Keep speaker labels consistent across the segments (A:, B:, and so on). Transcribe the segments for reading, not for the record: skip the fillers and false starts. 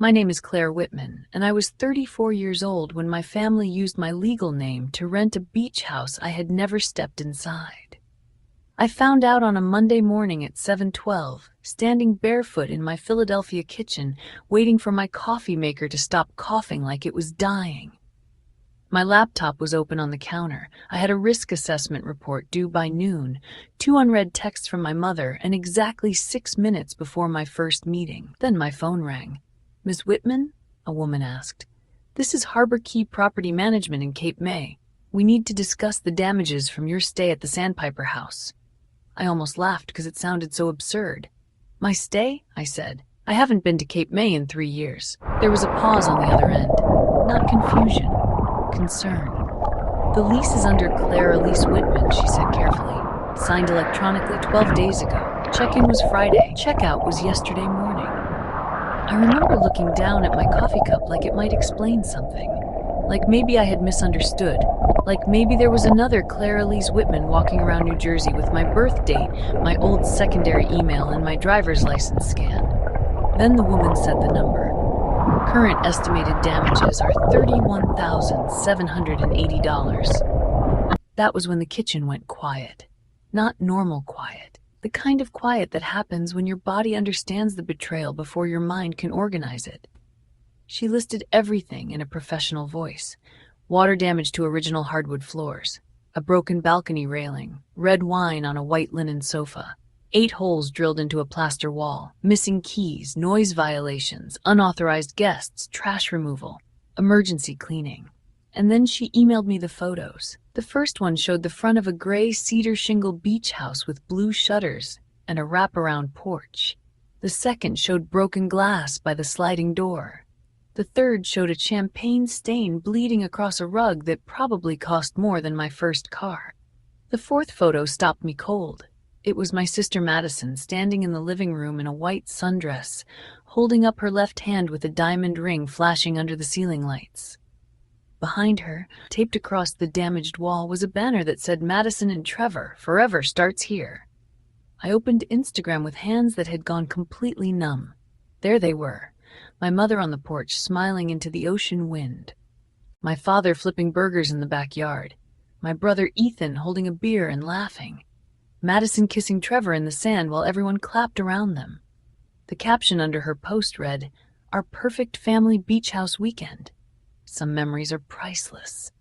A: My name is Claire Whitman, and I was 34 years old when my family used my legal name to rent a beach house I had never stepped inside. I found out on a Monday morning at 7:12, standing barefoot in my Philadelphia kitchen, waiting for my coffee maker to stop coughing like it was dying. My laptop was open on the counter. I had a risk assessment report due by noon, 2 unread texts from my mother, and exactly 6 minutes before my first meeting. Then my phone rang. "Miss Whitman?" a woman asked. "This is Harbor Key Property Management in Cape May. We need to discuss the damages from your stay at the Sandpiper House." I almost laughed because it sounded so absurd. "My stay?" I said. "I haven't been to Cape May in 3 years." There was a pause on the other end. Not confusion. Concern. "The lease is under Claire Elise Whitman," she said carefully. "Signed electronically 12 days ago. Check-in was Friday. Checkout was yesterday morning." I remember looking down at my coffee cup like it might explain something. Like maybe I had misunderstood. Like maybe there was another Claire Elise Whitman walking around New Jersey with my birth date, my old secondary email, and my driver's license scan. Then the woman said the number. "Current estimated damages are $31,780. That was when the kitchen went quiet. Not normal quiet. The kind of quiet that happens when your body understands the betrayal before your mind can organize it. She listed everything in a professional voice. Water damage to original hardwood floors, a broken balcony railing, red wine on a white linen sofa, 8 holes drilled into a plaster wall, missing keys, noise violations, unauthorized guests, trash removal, emergency cleaning. And then she emailed me the photos. The first one showed the front of a gray cedar shingle beach house with blue shutters and a wraparound porch. The second showed broken glass by the sliding door. The third showed a champagne stain bleeding across a rug that probably cost more than my first car. The fourth photo stopped me cold. It was my sister Madison standing in the living room in a white sundress, holding up her left hand with a diamond ring flashing under the ceiling lights. Behind her, taped across the damaged wall, was a banner that said "Madison and Trevor, forever starts here." I opened Instagram with hands that had gone completely numb. There they were. My mother on the porch, smiling into the ocean wind. My father flipping burgers in the backyard. My brother Ethan holding a beer and laughing. Madison kissing Trevor in the sand while everyone clapped around them. The caption under her post read, "Our perfect family beach house weekend. Some memories are priceless."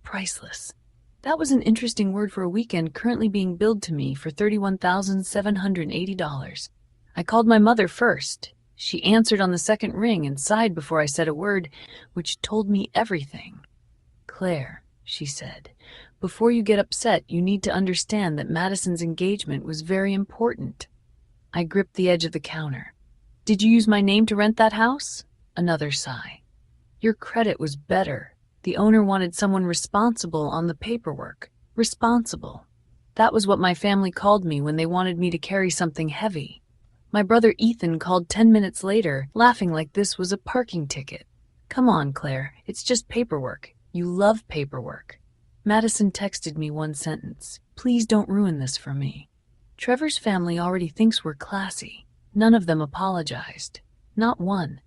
A: Priceless. That was an interesting word for a weekend currently being billed to me for $31,780. I called my mother first. She answered on the second ring and sighed before I said a word, which told me everything. "Claire," she said, "before you get upset, you need to understand that Madison's engagement was very important." I gripped the edge of the counter. "Did you use my name to rent that house?" Another sigh. "Your credit was better. The owner wanted someone responsible on the paperwork. Responsible. That was what my family called me when they wanted me to carry something heavy." My brother Ethan called 10 minutes later, laughing like this was a parking ticket. "Come on, Claire, it's just paperwork. You love paperwork." Madison texted me one sentence. "Please don't ruin this for me." Trevor's family already thinks we're classy. None of them apologized. Not one.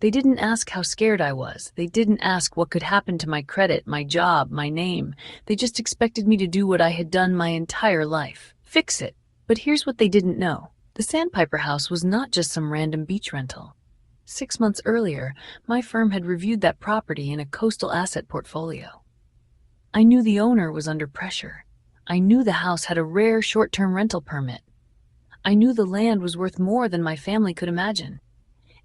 A: They didn't ask how scared I was. They didn't ask what could happen to my credit, my job, my name. They just expected me to do what I had done my entire life. Fix it. But here's what they didn't know. The Sandpiper House was not just some random beach rental. 6 months earlier, my firm had reviewed that property in a coastal asset portfolio. I knew the owner was under pressure. I knew the house had a rare short-term rental permit. I knew the land was worth more than my family could imagine.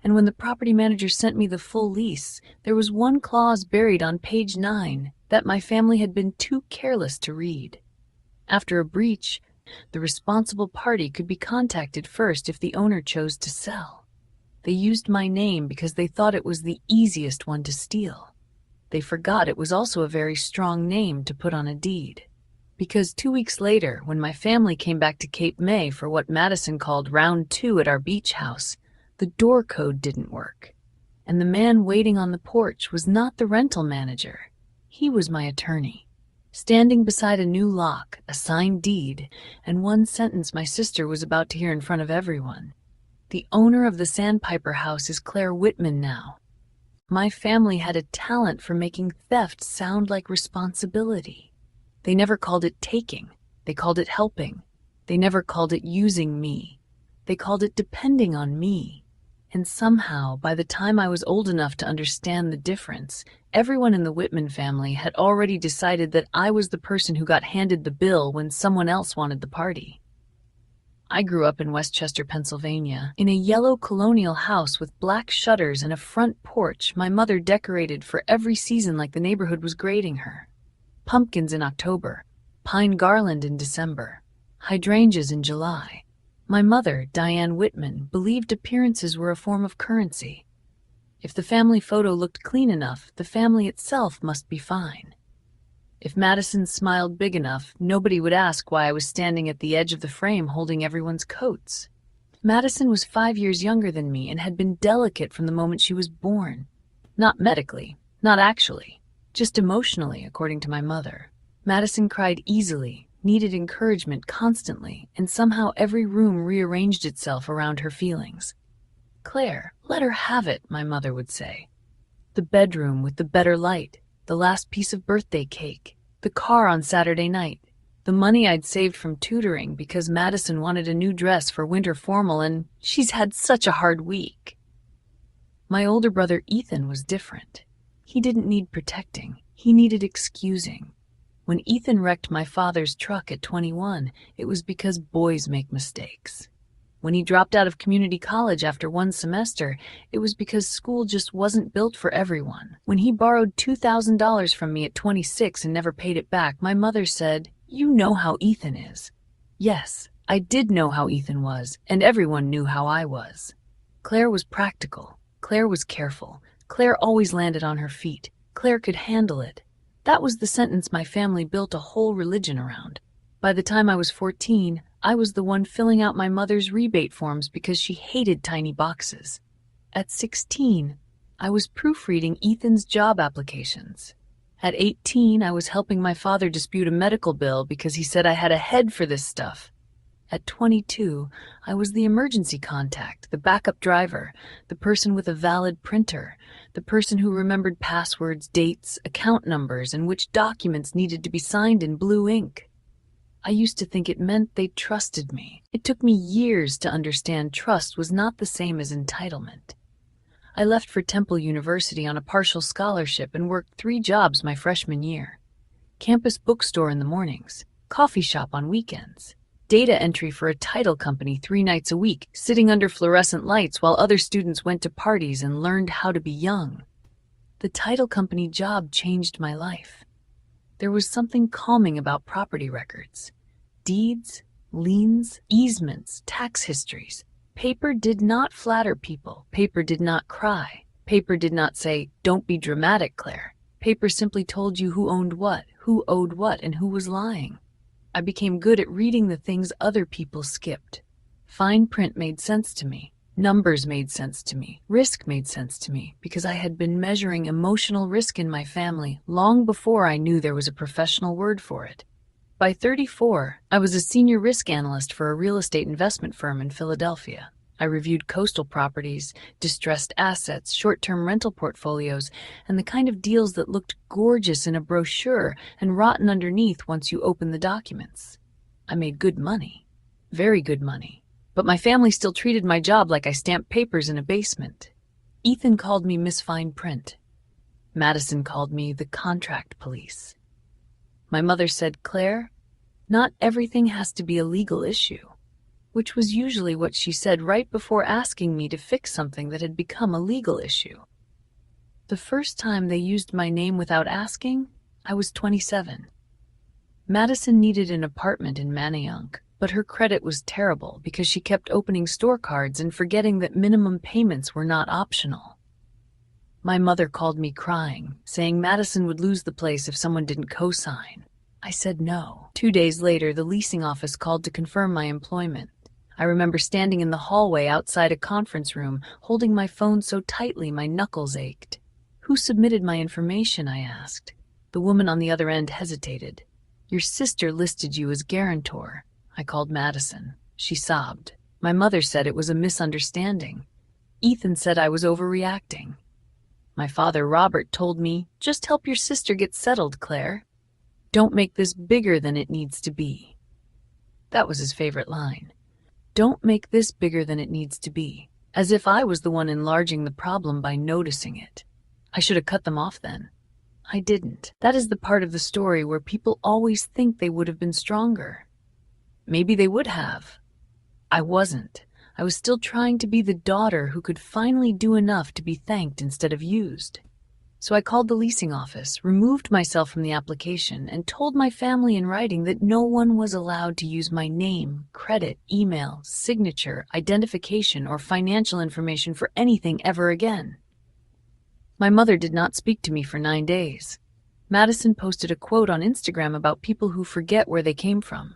A: And when the property manager sent me the full lease, there was one clause buried on page 9 that my family had been too careless to read. After a breach, the responsible party could be contacted first if the owner chose to sell. They used my name because they thought it was the easiest one to steal. They forgot it was also a very strong name to put on a deed. Because 2 weeks later, when my family came back to Cape May for what Madison called round 2 at our beach house, the door code didn't work. And the man waiting on the porch was not the rental manager. He was my attorney. Standing beside a new lock, a signed deed, and one sentence my sister was about to hear in front of everyone. The owner of the Sandpiper House is Claire Whitman now. My family had a talent for making theft sound like responsibility. They never called it taking. They called it helping. They never called it using me. They called it depending on me. And somehow, by the time I was old enough to understand the difference, everyone in the Whitman family had already decided that I was the person who got handed the bill when someone else wanted the party. I grew up in Westchester, Pennsylvania, in a yellow colonial house with black shutters and a front porch my mother decorated for every season like the neighborhood was grading her. Pumpkins in October, pine garland in December, hydrangeas in July. My mother, Diane Whitman, believed appearances were a form of currency. If the family photo looked clean enough, the family itself must be fine. If Madison smiled big enough, nobody would ask why I was standing at the edge of the frame holding everyone's coats. Madison was 5 years younger than me and had been delicate from the moment she was born. Not medically, not actually, just emotionally, according to my mother. Madison cried easily, needed encouragement constantly, and somehow every room rearranged itself around her feelings. "Claire, let her have it," my mother would say. The bedroom with the better light, the last piece of birthday cake, the car on Saturday night, the money I'd saved from tutoring because Madison wanted a new dress for winter formal and she's had such a hard week. My older brother Ethan was different. He didn't need protecting, he needed excusing. When Ethan wrecked my father's truck at 21, it was because boys make mistakes. When he dropped out of community college after one semester, it was because school just wasn't built for everyone. When he borrowed $2,000 from me at 26 and never paid it back, my mother said, "You know how Ethan is." Yes, I did know how Ethan was, and everyone knew how I was. Claire was practical. Claire was careful. Claire always landed on her feet. Claire could handle it. That was the sentence my family built a whole religion around. By the time I was 14, I was the one filling out my mother's rebate forms because she hated tiny boxes. At 16, I was proofreading Ethan's job applications. At 18, I was helping my father dispute a medical bill because he said I had a head for this stuff. At 22, I was the emergency contact, the backup driver, the person with a valid printer, the person who remembered passwords, dates, account numbers, and which documents needed to be signed in blue ink. I used to think it meant they trusted me. It took me years to understand trust was not the same as entitlement. I left for Temple University on a partial scholarship and worked 3 jobs my freshman year. Campus bookstore in the mornings, coffee shop on weekends, data entry for a title company 3 nights a week, sitting under fluorescent lights while other students went to parties and learned how to be young. The title company job changed my life. There was something calming about property records. Deeds, liens, easements, tax histories. Paper did not flatter people. Paper did not cry. Paper did not say, "Don't be dramatic, Claire." Paper simply told you who owned what, who owed what, and who was lying. I became good at reading the things other people skipped. Fine print made sense to me. Numbers made sense to me. Risk made sense to me because I had been measuring emotional risk in my family long before I knew there was a professional word for it. By 34, I was a senior risk analyst for a real estate investment firm in Philadelphia. I reviewed coastal properties, distressed assets, short-term rental portfolios, and the kind of deals that looked gorgeous in a brochure and rotten underneath once you opened the documents. I made good money, very good money, but my family still treated my job like I stamped papers in a basement. Ethan called me Miss Fine Print. Madison called me the contract police. My mother said, "Claire, not everything has to be a legal issue," which was usually what she said right before asking me to fix something that had become a legal issue. The first time they used my name without asking, I was 27. Madison needed an apartment in Manayunk, but her credit was terrible because she kept opening store cards and forgetting that minimum payments were not optional. My mother called me crying, saying Madison would lose the place if someone didn't co-sign. I said no. 2 days later, the leasing office called to confirm my employment. I remember standing in the hallway outside a conference room, holding my phone so tightly my knuckles ached. "Who submitted my information?" I asked. The woman on the other end hesitated. "Your sister listed you as guarantor." I called Madison. She sobbed. My mother said it was a misunderstanding. Ethan said I was overreacting. My father, Robert, told me, "Just help your sister get settled, Claire. Don't make this bigger than it needs to be." That was his favorite line. Don't make this bigger than it needs to be. As if I was the one enlarging the problem by noticing it. I should have cut them off then. I didn't. That is the part of the story where people always think they would have been stronger. Maybe they would have. I wasn't. I was still trying to be the daughter who could finally do enough to be thanked instead of used. So I called the leasing office, removed myself from the application, and told my family in writing that no one was allowed to use my name, credit, email, signature, identification, or financial information for anything ever again. My mother did not speak to me for 9 days. Madison posted a quote on Instagram about people who forget where they came from.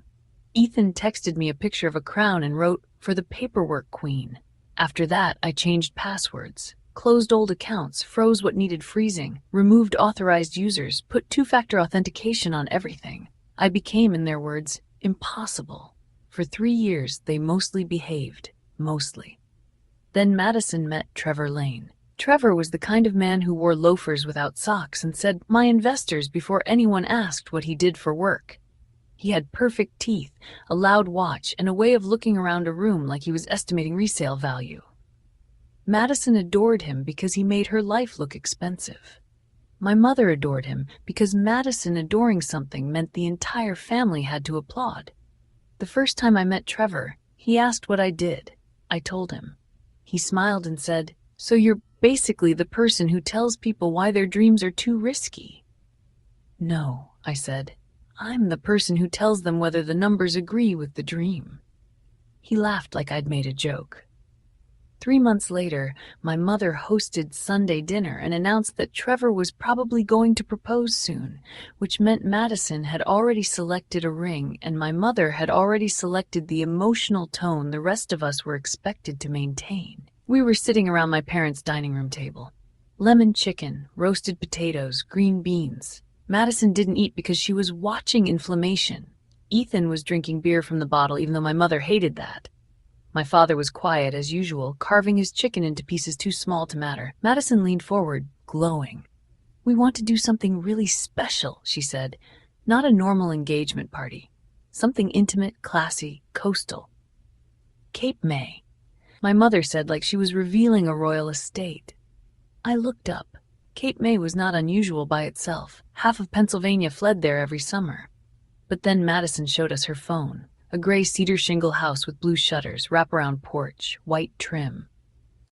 A: Ethan texted me a picture of a crown and wrote, "For the paperwork queen." After that, I changed passwords, closed old accounts, froze what needed freezing, removed authorized users, put two-factor authentication on everything. I became, in their words, impossible. For 3 years, they mostly behaved. Mostly. Then Madison met Trevor Lane. Trevor was the kind of man who wore loafers without socks and said, "My investors," before anyone asked what he did for work. He had perfect teeth, a loud watch, and a way of looking around a room like he was estimating resale value. Madison adored him because he made her life look expensive. My mother adored him because Madison adoring something meant the entire family had to applaud. The first time I met Trevor, he asked what I did. I told him. He smiled and said, "So you're basically the person who tells people why their dreams are too risky." "No," I said. "I'm the person who tells them whether the numbers agree with the dream." He laughed like I'd made a joke. 3 months later, my mother hosted Sunday dinner and announced that Trevor was probably going to propose soon, which meant Madison had already selected a ring and my mother had already selected the emotional tone the rest of us were expected to maintain. We were sitting around my parents' dining room table. Lemon chicken, roasted potatoes, green beans. Madison didn't eat because she was watching inflammation. Ethan was drinking beer from the bottle even though my mother hated that. My father was quiet as usual, carving his chicken into pieces too small to matter. Madison leaned forward, glowing. "We want to do something really special," she said. "Not a normal engagement party. Something intimate, classy, coastal. Cape May." My mother said like she was revealing a royal estate. I looked up. Cape May was not unusual by itself. Half of Pennsylvania fled there every summer. But then Madison showed us her phone. A gray cedar shingle house with blue shutters, wraparound porch, white trim.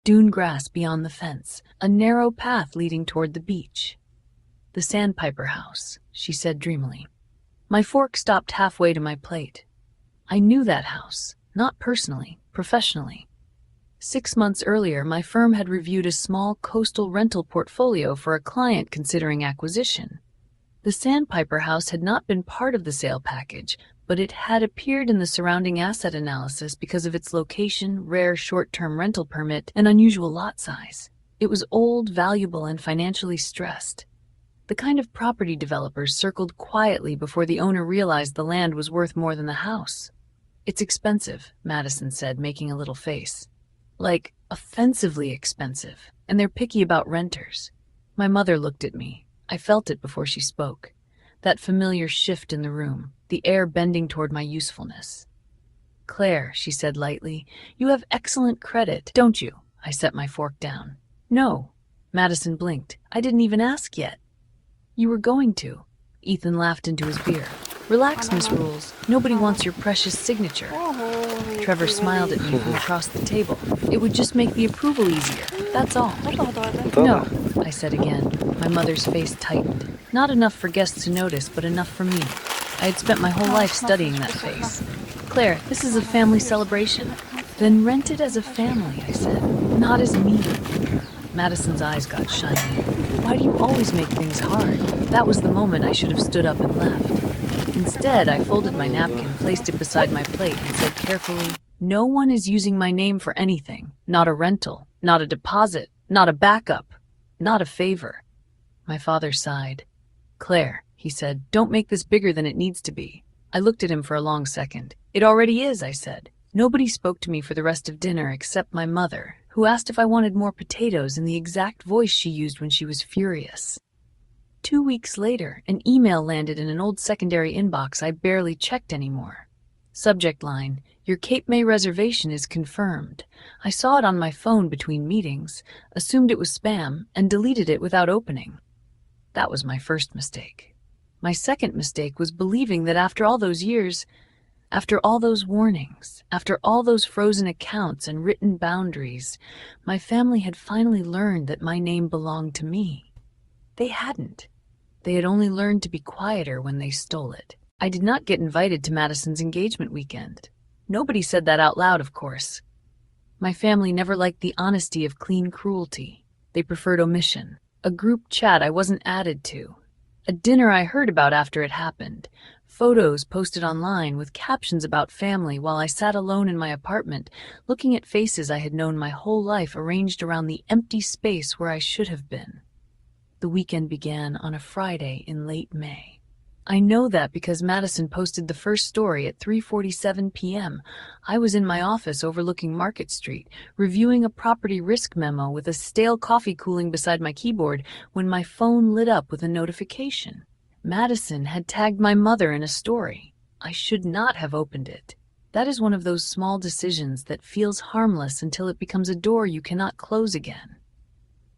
A: Dune grass beyond the fence, a narrow path leading toward the beach. "The Sandpiper House," she said dreamily. My fork stopped halfway to my plate. I knew that house, not personally, professionally. 6 months earlier, my firm had reviewed a small coastal rental portfolio for a client considering acquisition. The Sandpiper House had not been part of the sale package, but it had appeared in the surrounding asset analysis because of its location, rare short-term rental permit, and unusual lot size. It was old, valuable, and financially stressed. The kind of property developers circled quietly before the owner realized the land was worth more than the house. "It's expensive," Madison said, making a little face. "Like, offensively expensive, and they're picky about renters." My mother looked at me. I felt it before she spoke. That familiar shift in the room, the air bending toward my usefulness. "Claire," she said lightly, "you have excellent credit, don't you?" I set my fork down. "No." Madison blinked. "I didn't even ask yet." "You were going to." Ethan laughed into his beer. "Relax, Miss Rules. Nobody wants your precious signature." Trevor smiled at me from across the table. "It would just make the approval easier, that's all." "No," I said again. My mother's face tightened. Not enough for guests to notice, but enough for me. I had spent my whole life studying that face. "Claire, this is a family celebration." "Then rent it as a family," I said. "Not as me." Madison's eyes got shiny. "Why do you always make things hard?" That was the moment I should have stood up and left. Instead, I folded my napkin, placed it beside my plate, and said carefully, "No one is using my name for anything. Not a rental, not a deposit, not a backup, not a favor." My father sighed. "Claire," he said, "don't make this bigger than it needs to be." I looked at him for a long second. "It already is," I said. Nobody spoke to me for the rest of dinner except my mother, who asked if I wanted more potatoes in the exact voice she used when she was furious. 2 weeks later, an email landed in an old secondary inbox I barely checked anymore. Subject line, "Your Cape May reservation is confirmed." I saw it on my phone between meetings, assumed it was spam, and deleted it without opening. That was my first mistake. My second mistake was believing that after all those years, after all those warnings, after all those frozen accounts and written boundaries, my family had finally learned that my name belonged to me. They hadn't. They had only learned to be quieter when they stole it. I did not get invited to Madison's engagement weekend. Nobody said that out loud, of course. My family never liked the honesty of clean cruelty. They preferred omission. A group chat I wasn't added to. A dinner I heard about after it happened. Photos posted online with captions about family while I sat alone in my apartment, looking at faces I had known my whole life arranged around the empty space where I should have been. The weekend began on a Friday in late May. I know that because Madison posted the first story at 3:47 p.m. I was in my office overlooking Market Street, reviewing a property risk memo with a stale coffee cooling beside my keyboard when my phone lit up with a notification. Madison had tagged my mother in a story. I should not have opened it. That is one of those small decisions that feels harmless until it becomes a door you cannot close again.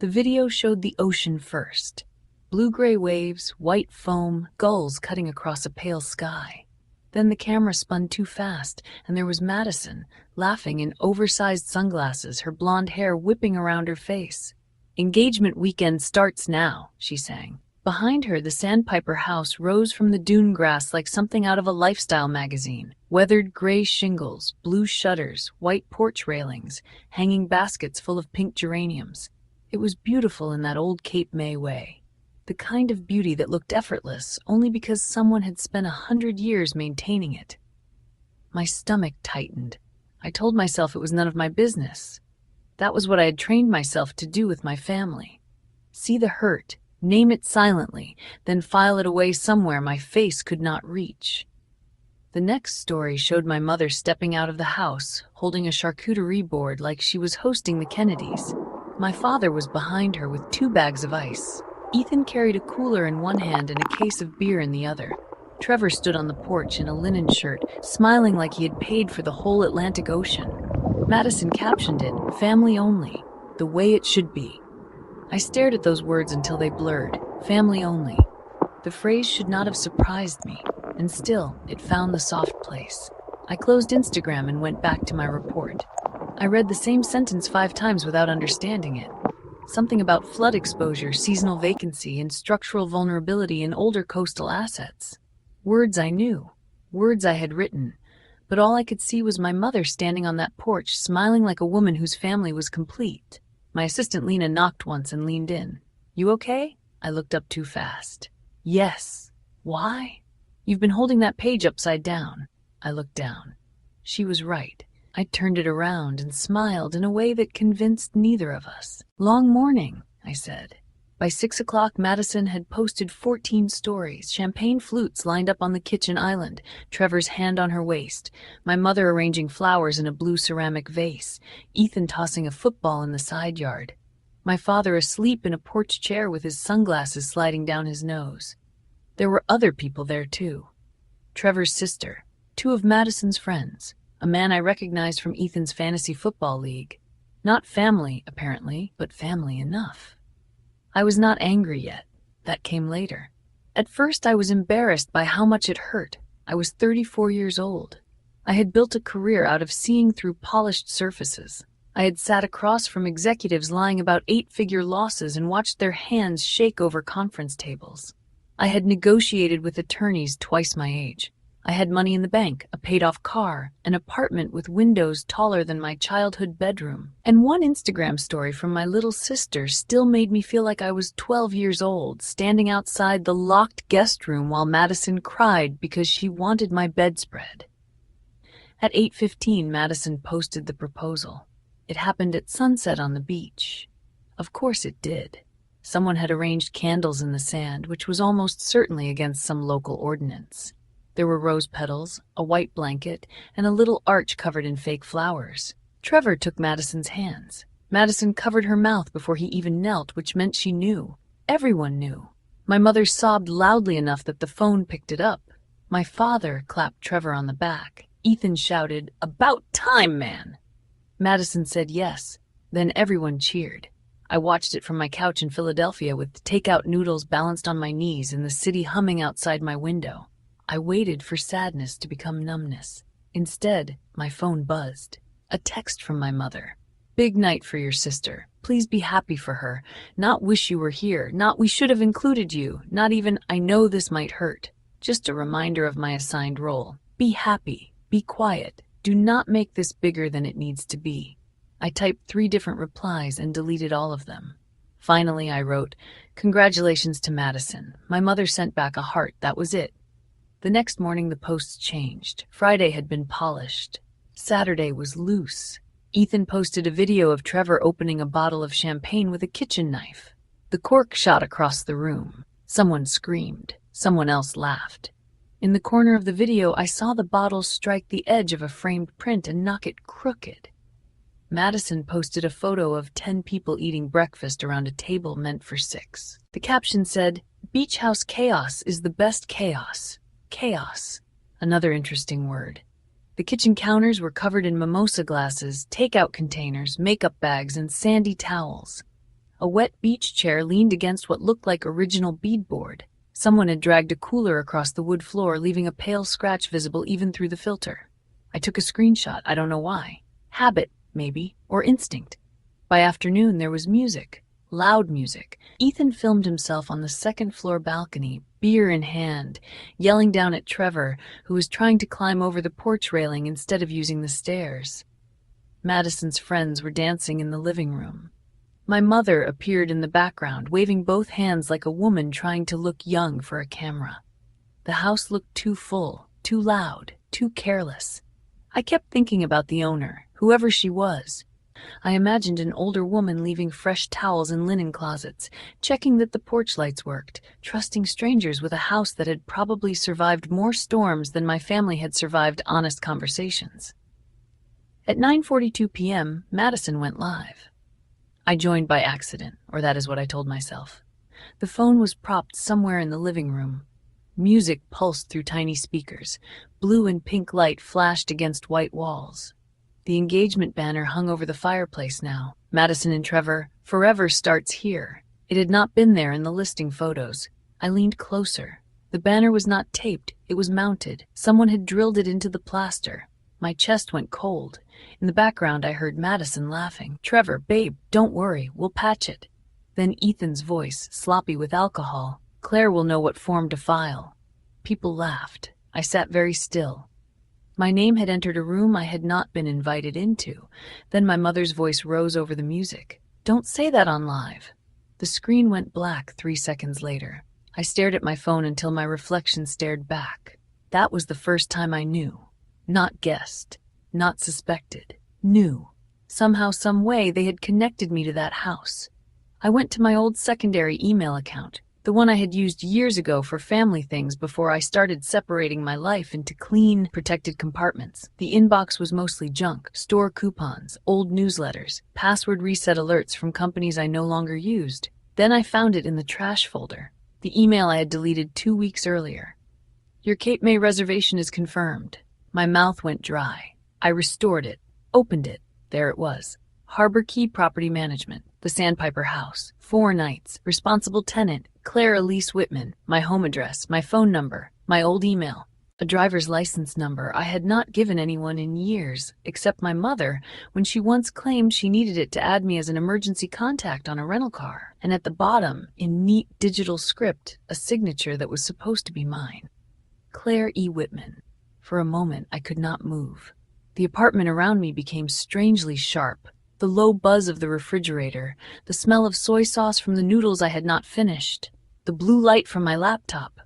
A: The video showed the ocean first. Blue-gray waves, white foam, gulls cutting across a pale sky. Then the camera spun too fast, and there was Madison, laughing in oversized sunglasses, her blonde hair whipping around her face. "Engagement weekend starts now," she sang. Behind her, the Sandpiper house rose from the dune grass like something out of a lifestyle magazine. Weathered gray shingles, blue shutters, white porch railings, hanging baskets full of pink geraniums. It was beautiful in that old Cape May way. The kind of beauty that looked effortless only because someone had spent 100 years maintaining it. My stomach tightened. I told myself it was none of my business. That was what I had trained myself to do with my family. See the hurt, name it silently, then file it away somewhere my face could not reach. The next story showed my mother stepping out of the house, holding a charcuterie board like she was hosting the Kennedys. My father was behind her with 2 bags of ice. Ethan carried a cooler in one hand and a case of beer in the other. Trevor stood on the porch in a linen shirt, smiling like he had paid for the whole Atlantic Ocean. Madison captioned it, "Family only, the way it should be." I stared at those words until they blurred. Family only. The phrase should not have surprised me, and still, it found the soft place. I closed Instagram and went back to my report. I read the same sentence 5 times without understanding it. Something about flood exposure, seasonal vacancy, and structural vulnerability in older coastal assets. Words I knew, words I had written, but all I could see was my mother standing on that porch, smiling like a woman whose family was complete. My assistant Lena knocked once and leaned in. "You okay?" I looked up too fast. "Yes." "Why?" "You've been holding that page upside down." I looked down. She was right. I turned it around and smiled in a way that convinced neither of us. "Long morning," I said. By 6 o'clock, Madison had posted 14 stories, champagne flutes lined up on the kitchen island, Trevor's hand on her waist, my mother arranging flowers in a blue ceramic vase, Ethan tossing a football in the side yard, my father asleep in a porch chair with his sunglasses sliding down his nose. There were other people there, too. Trevor's sister, 2 of Madison's friends, a man I recognized from Ethan's fantasy football league. Not family, apparently, but family enough. I was not angry yet. That came later. At first, I was embarrassed by how much it hurt. I was 34 years old. I had built a career out of seeing through polished surfaces. I had sat across from executives lying about 8-figure losses and watched their hands shake over conference tables. I had negotiated with attorneys twice my age. I had money in the bank, a paid-off car, an apartment with windows taller than my childhood bedroom, and one Instagram story from my little sister still made me feel like I was 12 years old, standing outside the locked guest room while Madison cried because she wanted my bedspread. At 8:15, Madison posted the proposal. It happened at sunset on the beach. Of course it did. Someone had arranged candles in the sand, which was almost certainly against some local ordinance. There were rose petals, a white blanket, and a little arch covered in fake flowers. Trevor took Madison's hands. Madison covered her mouth before he even knelt, which meant she knew. Everyone knew. My mother sobbed loudly enough that the phone picked it up. My father clapped Trevor on the back. Ethan shouted, "About time, man!" Madison said yes. Then everyone cheered. I watched it from my couch in Philadelphia with takeout noodles balanced on my knees and the city humming outside my window. I waited for sadness to become numbness. Instead, my phone buzzed. A text from my mother. "Big night for your sister. Please be happy for her. Not wish you were here. Not we should have included you. Not even I know this might hurt. Just a reminder of my assigned role. Be happy. Be quiet. Do not make this bigger than it needs to be." I typed 3 different replies and deleted all of them. Finally, I wrote, "Congratulations to Madison." My mother sent back a heart. That was it. The next morning, the posts changed. Friday had been polished. Saturday was loose. Ethan posted a video of Trevor opening a bottle of champagne with a kitchen knife. The cork shot across the room. Someone screamed. Someone else laughed. In the corner of the video, I saw the bottle strike the edge of a framed print and knock it crooked. Madison posted a photo of 10 people eating breakfast around a table meant for 6. The caption said, "Beach house chaos is the best chaos." Chaos. Another interesting word. The kitchen counters were covered in mimosa glasses, takeout containers, makeup bags, and sandy towels. A wet beach chair leaned against what looked like original beadboard. Someone had dragged a cooler across the wood floor, leaving a pale scratch visible even through the filter. I took a screenshot. I don't know why. Habit, maybe, or instinct. By afternoon, there was music. Loud music. Ethan filmed himself on the second-floor balcony, beer in hand, yelling down at Trevor, who was trying to climb over the porch railing instead of using the stairs. Madison's friends were dancing in the living room. My mother appeared in the background, waving both hands like a woman trying to look young for a camera. The house looked too full, too loud, too careless. I kept thinking about the owner, whoever she was. I imagined an older woman leaving fresh towels in linen closets, checking that the porch lights worked, trusting strangers with a house that had probably survived more storms than my family had survived honest conversations. At 9:42 p.m., Madison went live. I joined by accident, or that is what I told myself. The phone was propped somewhere in the living room. Music pulsed through tiny speakers. Blue and pink light flashed against white walls. The engagement banner hung over the fireplace now. Madison and Trevor, forever starts here. It had not been there in the listing photos. I leaned closer. The banner was not taped. It was mounted. Someone had drilled it into the plaster. My chest went cold. In the background, I heard Madison laughing. "Trevor, babe, don't worry. We'll patch it." Then Ethan's voice, sloppy with alcohol. "Claire will know what form to file." People laughed. I sat very still. My name had entered a room I had not been invited into. Then my mother's voice rose over the music. "Don't say that on live." The screen went black 3 seconds later. I stared at my phone until my reflection stared back. That was the first time I knew. Not guessed. Not suspected. Knew. Somehow, some way, they had connected me to that house. I went to my old secondary email account, the one I had used years ago for family things before I started separating my life into clean, protected compartments. The inbox was mostly junk, store coupons, old newsletters, password reset alerts from companies I no longer used. Then I found it in the trash folder, the email I had deleted 2 weeks earlier. "Your Cape May reservation is confirmed." My mouth went dry. I restored it, opened it. There it was. Harbor Key Property Management, the Sandpiper House, 4 nights, responsible tenant, Claire Elise Whitman, my home address, my phone number, my old email, a driver's license number I had not given anyone in years, except my mother, when she once claimed she needed it to add me as an emergency contact on a rental car, and at the bottom, in neat digital script, a signature that was supposed to be mine. Claire E. Whitman. For a moment, I could not move. The apartment around me became strangely sharp. The low buzz of the refrigerator, the smell of soy sauce from the noodles I had not finished, the blue light from my laptop,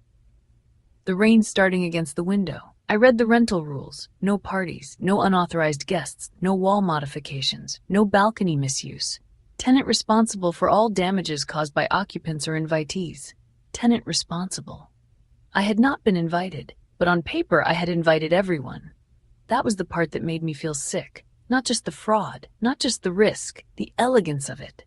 A: the rain starting against the window. I read the rental rules. No parties, no unauthorized guests, no wall modifications, no balcony misuse. Tenant responsible for all damages caused by occupants or invitees. Tenant responsible. I had not been invited, but on paper I had invited everyone. That was the part that made me feel sick. Not just the fraud, not just the risk, the elegance of it.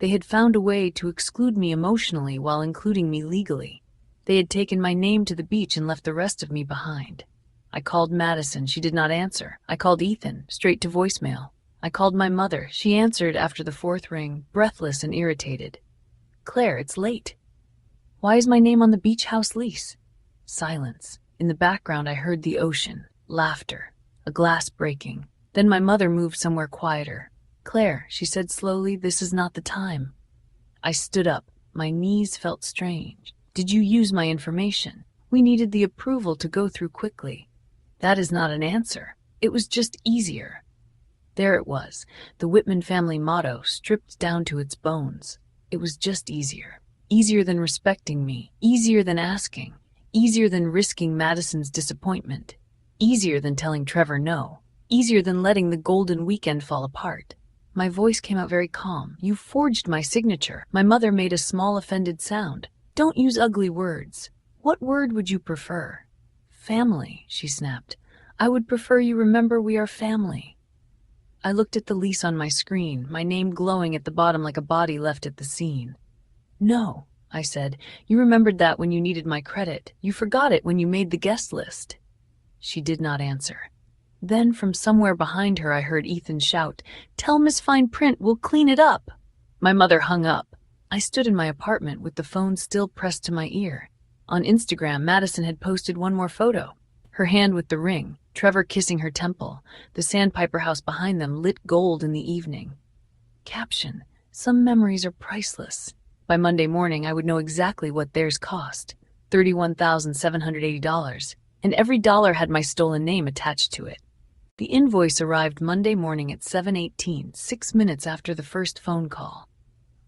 A: They had found a way to exclude me emotionally while including me legally. They had taken my name to the beach and left the rest of me behind. I called Madison, she did not answer. I called Ethan, straight to voicemail. I called my mother. She answered after the fourth ring, breathless and irritated. "Claire, it's late. Why is my name on the beach house lease?" Silence. In the background I heard the ocean, laughter, a glass breaking. Then my mother moved somewhere quieter. "Claire," she said slowly, "this is not the time." I stood up. My knees felt strange. "Did you use my information? We needed the approval to go through quickly." That is not an answer. It was just easier. There it was, the Whitman family motto, stripped down to its bones. It was just easier. Easier than respecting me. Easier than asking. Easier than risking Madison's disappointment. Easier than telling Trevor no. Easier than letting the golden weekend fall apart. My voice came out very calm. "You forged my signature." My mother made a small offended sound. "Don't use ugly words. What word would you prefer?" "Family," she snapped. "I would prefer you remember we are family." I looked at the lease on my screen, my name glowing at the bottom like a body left at the scene. "No," I said. "You remembered that when you needed my credit. You forgot it when you made the guest list." She did not answer. Then from somewhere behind her I heard Ethan shout, "Tell Miss Fine Print we'll clean it up." My mother hung up. I stood in my apartment with the phone still pressed to my ear. On Instagram, Madison had posted one more photo. Her hand with the ring, Trevor kissing her temple, the Sandpiper house behind them lit gold in the evening. Caption, "Some memories are priceless." By Monday morning, I would know exactly what theirs cost, $31,780, and every dollar had my stolen name attached to it. The invoice arrived Monday morning at 7:18, 6 minutes after the first phone call.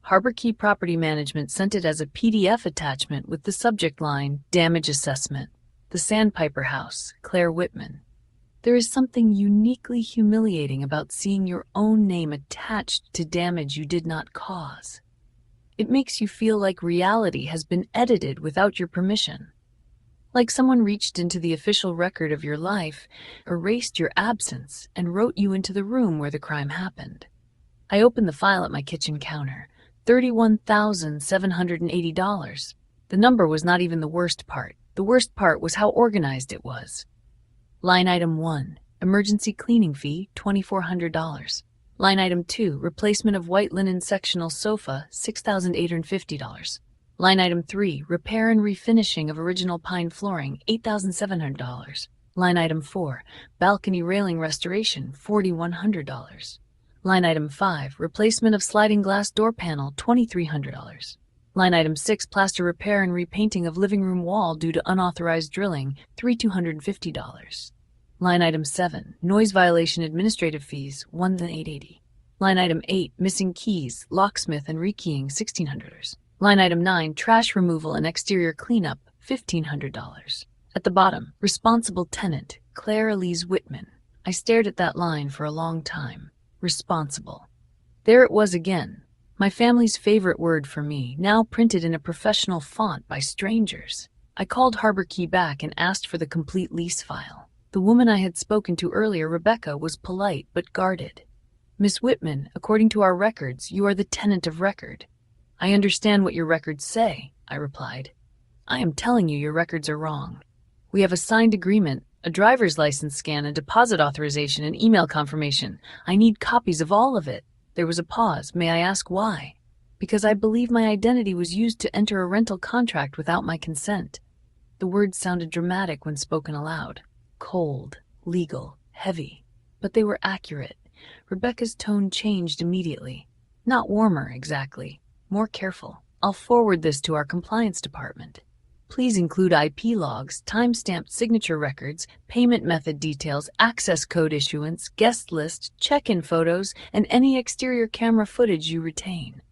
A: Harbor Key Property Management sent it as a PDF attachment with the subject line, "Damage Assessment. The Sandpiper House, Claire Whitman." There is something uniquely humiliating about seeing your own name attached to damage you did not cause. It makes you feel like reality has been edited without your permission. Like someone reached into the official record of your life, erased your absence, and wrote you into the room where the crime happened. I opened the file at my kitchen counter. $31,780. The number was not even the worst part. The worst part was how organized it was. Line item 1, emergency cleaning fee, $2,400. Line item 2, replacement of white linen sectional sofa, $6,850. Line item 3, repair and refinishing of original pine flooring, $8,700. Line item 4, balcony railing restoration, $4,100. Line item 5, replacement of sliding glass door panel, $2,300. Line item 6, plaster repair and repainting of living room wall due to unauthorized drilling, $3,250. Line item 7, noise violation administrative fees, $1,880. Line item 8, missing keys, locksmith and rekeying, $1,600. Line item 9, trash removal and exterior cleanup, $1,500. At the bottom, responsible tenant, Claire Elise Whitman. I stared at that line for a long time. Responsible. There it was again. My family's favorite word for me, now printed in a professional font by strangers. I called Harbor Key back and asked for the complete lease file. The woman I had spoken to earlier, Rebecca, was polite but guarded. "Miss Whitman, according to our records, you are the tenant of record." "I understand what your records say," I replied. "I am telling you your records are wrong. We have a signed agreement, a driver's license scan, a deposit authorization, and email confirmation. I need copies of all of it." There was a pause. "May I ask why?" "Because I believe my identity was used to enter a rental contract without my consent." The words sounded dramatic when spoken aloud. Cold, legal, heavy. But they were accurate. Rebecca's tone changed immediately. Not warmer, exactly. More careful. "I'll forward this to our compliance department. Please include IP logs, time-stamped signature records, payment method details, access code issuance, guest list, check-in photos, and any exterior camera footage you retain."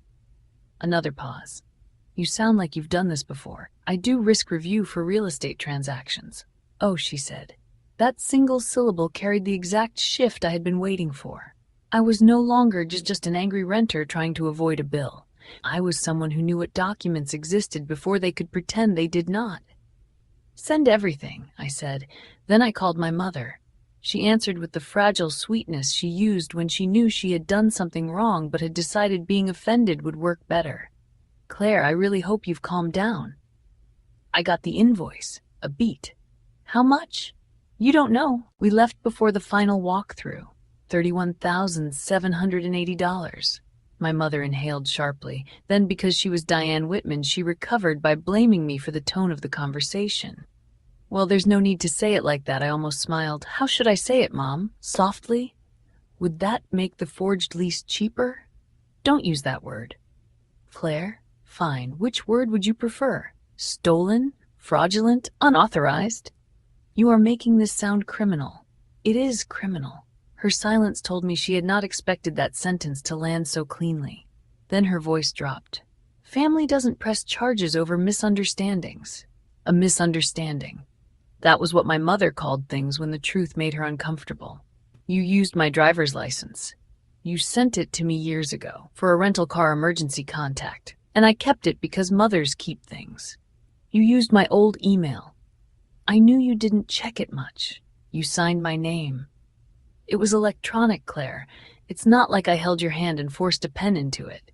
A: Another pause. "You sound like you've done this before. I do risk review for real estate transactions." "Oh," she said. That single syllable carried the exact shift I had been waiting for. I was no longer just an angry renter trying to avoid a bill. I was someone who knew what documents existed before they could pretend they did not. Send everything, I said. Then I called my mother. She answered with the fragile sweetness she used when she knew she had done something wrong but had decided being offended would work better. Claire, I really hope you've calmed down. I got the invoice. A beat. How much? You don't know. We left before the final walkthrough. $31,780. My mother inhaled sharply. Then, because she was Diane Whitman, she recovered by blaming me for the tone of the conversation. Well, there's no need to say it like that, I almost smiled. How should I say it, Mom? Softly? Would that make the forged lease cheaper? Don't use that word. Claire? Fine. Which word would you prefer? Stolen? Fraudulent? Unauthorized? You are making this sound criminal. It is criminal. Her silence told me she had not expected that sentence to land so cleanly. Then her voice dropped. Family doesn't press charges over misunderstandings. A misunderstanding. That was what my mother called things when the truth made her uncomfortable. You used my driver's license. You sent it to me years ago for a rental car emergency contact, and I kept it because mothers keep things. You used my old email. I knew you didn't check it much. You signed my name. It was electronic, Claire. It's not like I held your hand and forced a pen into it.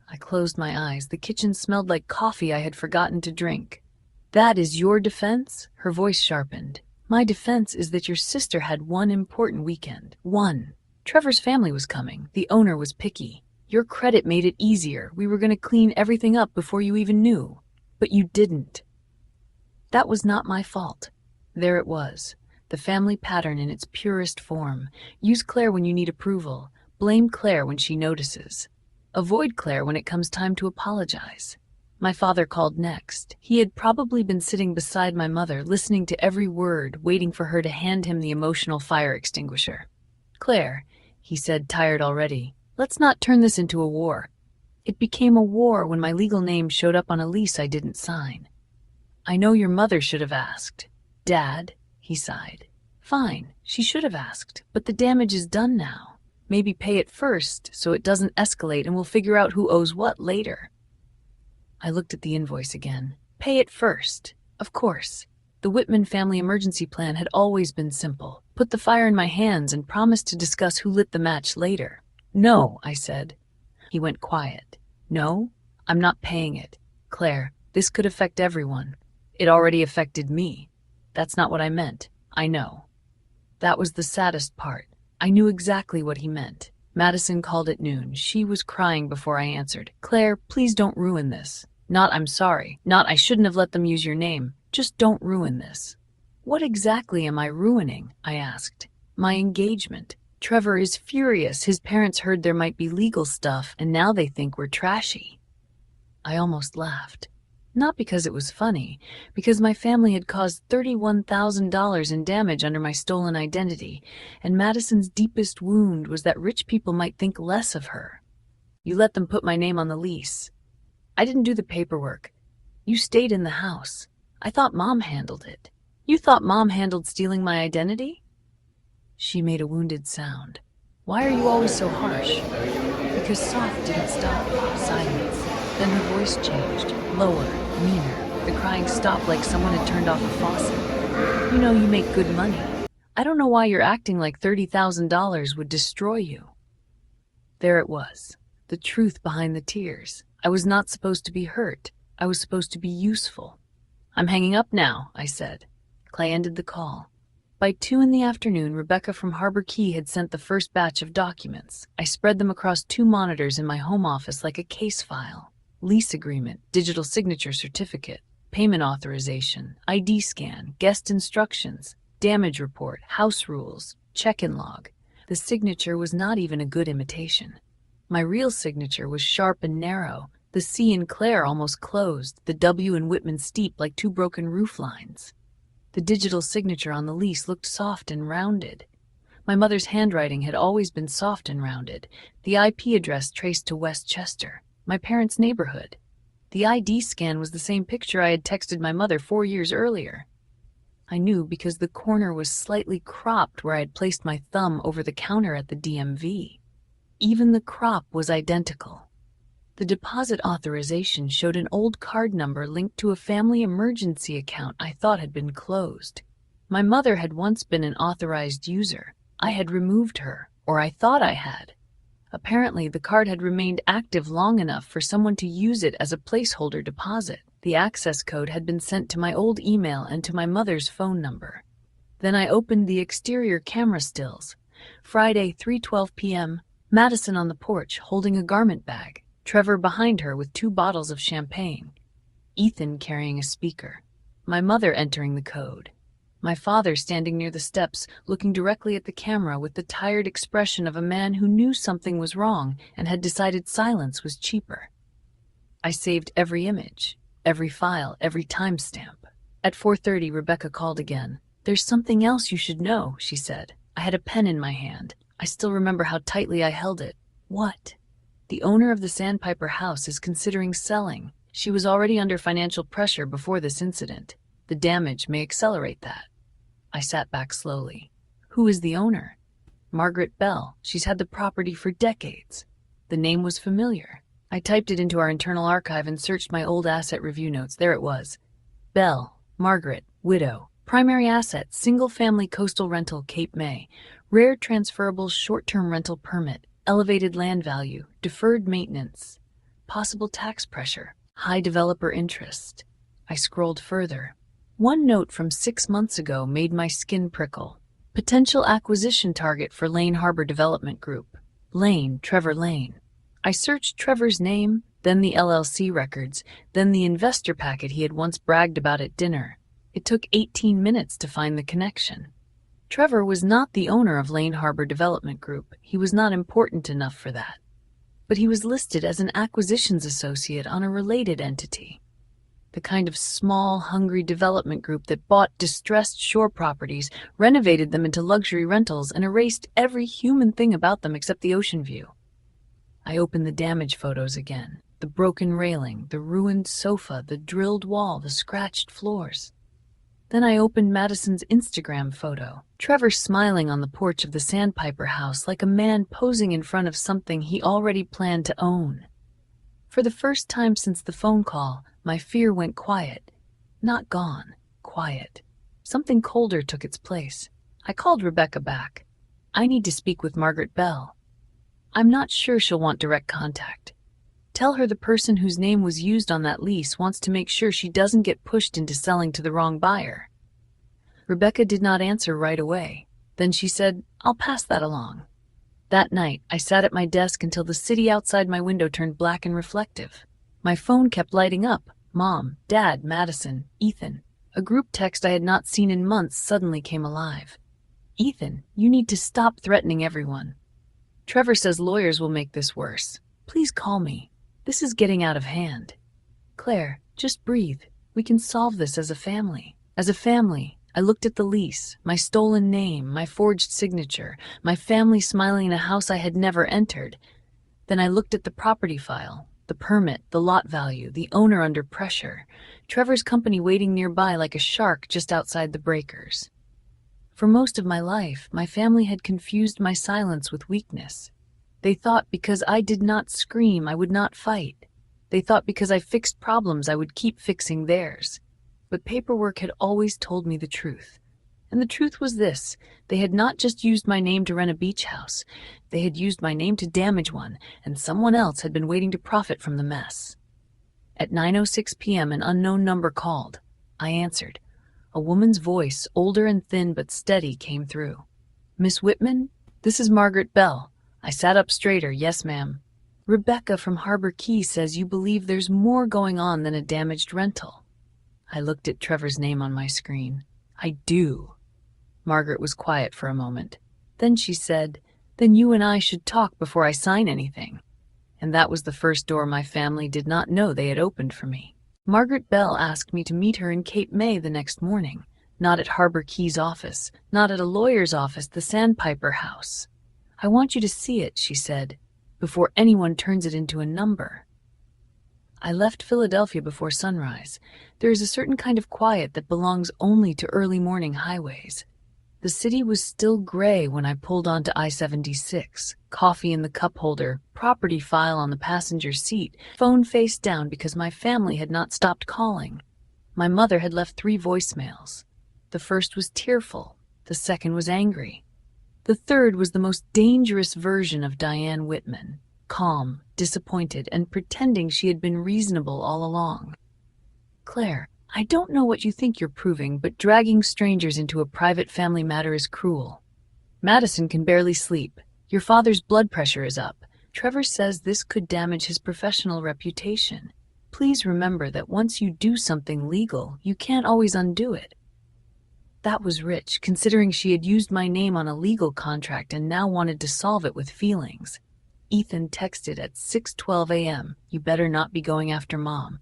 A: I closed my eyes. The kitchen smelled like coffee I had forgotten to drink. That is your defense? Her voice sharpened. My defense is that your sister had one important weekend. One. Trevor's family was coming. The owner was picky. Your credit made it easier. We were going to clean everything up before you even knew. But you didn't. That was not my fault. There it was. The family pattern in its purest form. Use Claire when you need approval. Blame Claire when she notices. Avoid Claire when it comes time to apologize. My father called next. He had probably been sitting beside my mother, listening to every word, waiting for her to hand him the emotional fire extinguisher. Claire, he said, tired already, let's not turn this into a war. It became a war when my legal name showed up on a lease I didn't sign. I know your mother should have asked. Dad, he sighed. Fine, she should have asked, but the damage is done now. Maybe pay it first so it doesn't escalate and we'll figure out who owes what later. I looked at the invoice again. Pay it first. Of course. The Whitman family emergency plan had always been simple. Put the fire in my hands and promise to discuss who lit the match later. No, I said. He went quiet. No, I'm not paying it. Claire, this could affect everyone. It already affected me. That's not what I meant. I know. That was the saddest part. I knew exactly what he meant. Madison called at noon. She was crying before I answered. Claire, please don't ruin this. Not I'm sorry. Not I shouldn't have let them use your name. Just don't ruin this. What exactly am I ruining? I asked. My engagement. Trevor is furious. His parents heard there might be legal stuff, and now they think we're trashy. I almost laughed. Not because it was funny, because my family had caused $31,000 in damage under my stolen identity, and Madison's deepest wound was that rich people might think less of her. You let them put my name on the lease. I didn't do the paperwork. You stayed in the house. I thought Mom handled it. You thought Mom handled stealing my identity? She made a wounded sound. Why are you always so harsh? Because soft didn't stop. Silence. Then her voice changed. Lower, meaner. The crying stopped like someone had turned off a faucet. You know you make good money. I don't know why you're acting like $30,000 would destroy you. There it was. The truth behind the tears. I was not supposed to be hurt. I was supposed to be useful. I'm hanging up now, I said. Clay ended the call. By 2 p.m, Rebecca from Harbor Key had sent the first batch of documents. I spread them across 2 monitors in my home office like a case file. Lease agreement, digital signature certificate, payment authorization, ID scan, guest instructions, damage report, house rules, check-in log. The signature was not even a good imitation. My real signature was sharp and narrow. The C in Claire almost closed, the W in Whitman steep like 2 broken roof lines. The digital signature on the lease looked soft and rounded. My mother's handwriting had always been soft and rounded. The IP address traced to Westchester, my parents' neighborhood. The ID scan was the same picture I had texted my mother 4 years earlier. I knew because the corner was slightly cropped where I had placed my thumb over the counter at the DMV. Even the crop was identical. The deposit authorization showed an old card number linked to a family emergency account I thought had been closed. My mother had once been an authorized user. I had removed her, or I thought I had. Apparently, the card had remained active long enough for someone to use it as a placeholder deposit. The access code had been sent to my old email and to my mother's phone number. Then I opened the exterior camera stills. Friday, 3:12 p.m., Madison on the porch holding a garment bag. Trevor behind her with 2 bottles of champagne. Ethan carrying a speaker. My mother entering the code. My father standing near the steps, looking directly at the camera with the tired expression of a man who knew something was wrong and had decided silence was cheaper. I saved every image, every file, every timestamp. At 4:30, Rebecca called again. "There's something else you should know," she said. I had a pen in my hand. I still remember how tightly I held it. "What?" "The owner of the Sandpiper house is considering selling. She was already under financial pressure before this incident. The damage may accelerate that." I sat back slowly. "Who is the owner?" "Margaret Bell. She's had the property for decades." The name was familiar. I typed it into our internal archive and searched my old asset review notes. There it was. Bell, Margaret, widow. Primary asset, single-family coastal rental, Cape May. Rare transferable short-term rental permit. Elevated land value. Deferred maintenance. Possible tax pressure. High developer interest. I scrolled further. One note from 6 months ago made my skin prickle. Potential acquisition target for Lane Harbor Development Group. Lane, Trevor Lane. I searched Trevor's name, then the LLC records, then the investor packet he had once bragged about at dinner. It took 18 minutes to find the connection. Trevor was not the owner of Lane Harbor Development Group. He was not important enough for that. But he was listed as an acquisitions associate on a related entity. The kind of small, hungry development group that bought distressed shore properties, renovated them into luxury rentals, and erased every human thing about them except the ocean view. I opened the damage photos again. The broken railing, the ruined sofa, the drilled wall, the scratched floors. Then I opened Madison's Instagram photo. Trevor smiling on the porch of the Sandpiper house like a man posing in front of something he already planned to own. For the first time since the phone call, my fear went quiet. Not gone, quiet. Something colder took its place. I called Rebecca back. "I need to speak with Margaret Bell. I'm not sure she'll want direct contact. Tell her the person whose name was used on that lease wants to make sure she doesn't get pushed into selling to the wrong buyer." Rebecca did not answer right away. Then she said, "I'll pass that along." That night, I sat at my desk until the city outside my window turned black and reflective. My phone kept lighting up. Mom, Dad, Madison, Ethan. A group text I had not seen in months suddenly came alive. "Ethan, you need to stop threatening everyone. Trevor says lawyers will make this worse. Please call me. This is getting out of hand. Claire, just breathe. We can solve this as a family." As a family, I looked at the lease, my stolen name, my forged signature, my family smiling in a house I had never entered. Then I looked at the property file, the permit, the lot value, the owner under pressure, Trevor's company waiting nearby like a shark just outside the breakers. For most of my life, my family had confused my silence with weakness. They thought because I did not scream, I would not fight. They thought because I fixed problems, I would keep fixing theirs. But paperwork had always told me the truth. And the truth was this: they had not just used my name to rent a beach house. They had used my name to damage one, and someone else had been waiting to profit from the mess. At 9:06 p.m., an unknown number called. I answered. A woman's voice, older and thin but steady, came through. "Miss Whitman? This is Margaret Bell." I sat up straighter. "Yes, ma'am." "Rebecca from Harbor Key says you believe there's more going on than a damaged rental." I looked at Trevor's name on my screen. "I do." Margaret was quiet for a moment. Then she said, "Then you and I should talk before I sign anything." And that was the first door my family did not know they had opened for me. Margaret Bell asked me to meet her in Cape May the next morning, not at Harbor Key's office, not at a lawyer's office, the Sandpiper house. "I want you to see it," she said, "before anyone turns it into a number." I left Philadelphia before sunrise. There is a certain kind of quiet that belongs only to early morning highways. The city was still gray when I pulled onto I-76, coffee in the cup holder, property file on the passenger seat, phone face down because my family had not stopped calling. My mother had left 3 voicemails. The first was tearful, the second was angry. The third was the most dangerous version of Diane Whitman, calm, disappointed, and pretending she had been reasonable all along. Claire, I don't know what you think you're proving, but dragging strangers into a private family matter is cruel. Madison can barely sleep. Your father's blood pressure is up. Trevor says this could damage his professional reputation. Please remember that once you do something legal, you can't always undo it. That was rich, considering she had used my name on a legal contract and now wanted to solve it with feelings. Ethan texted at 6:12 a.m., "You better not be going after Mom."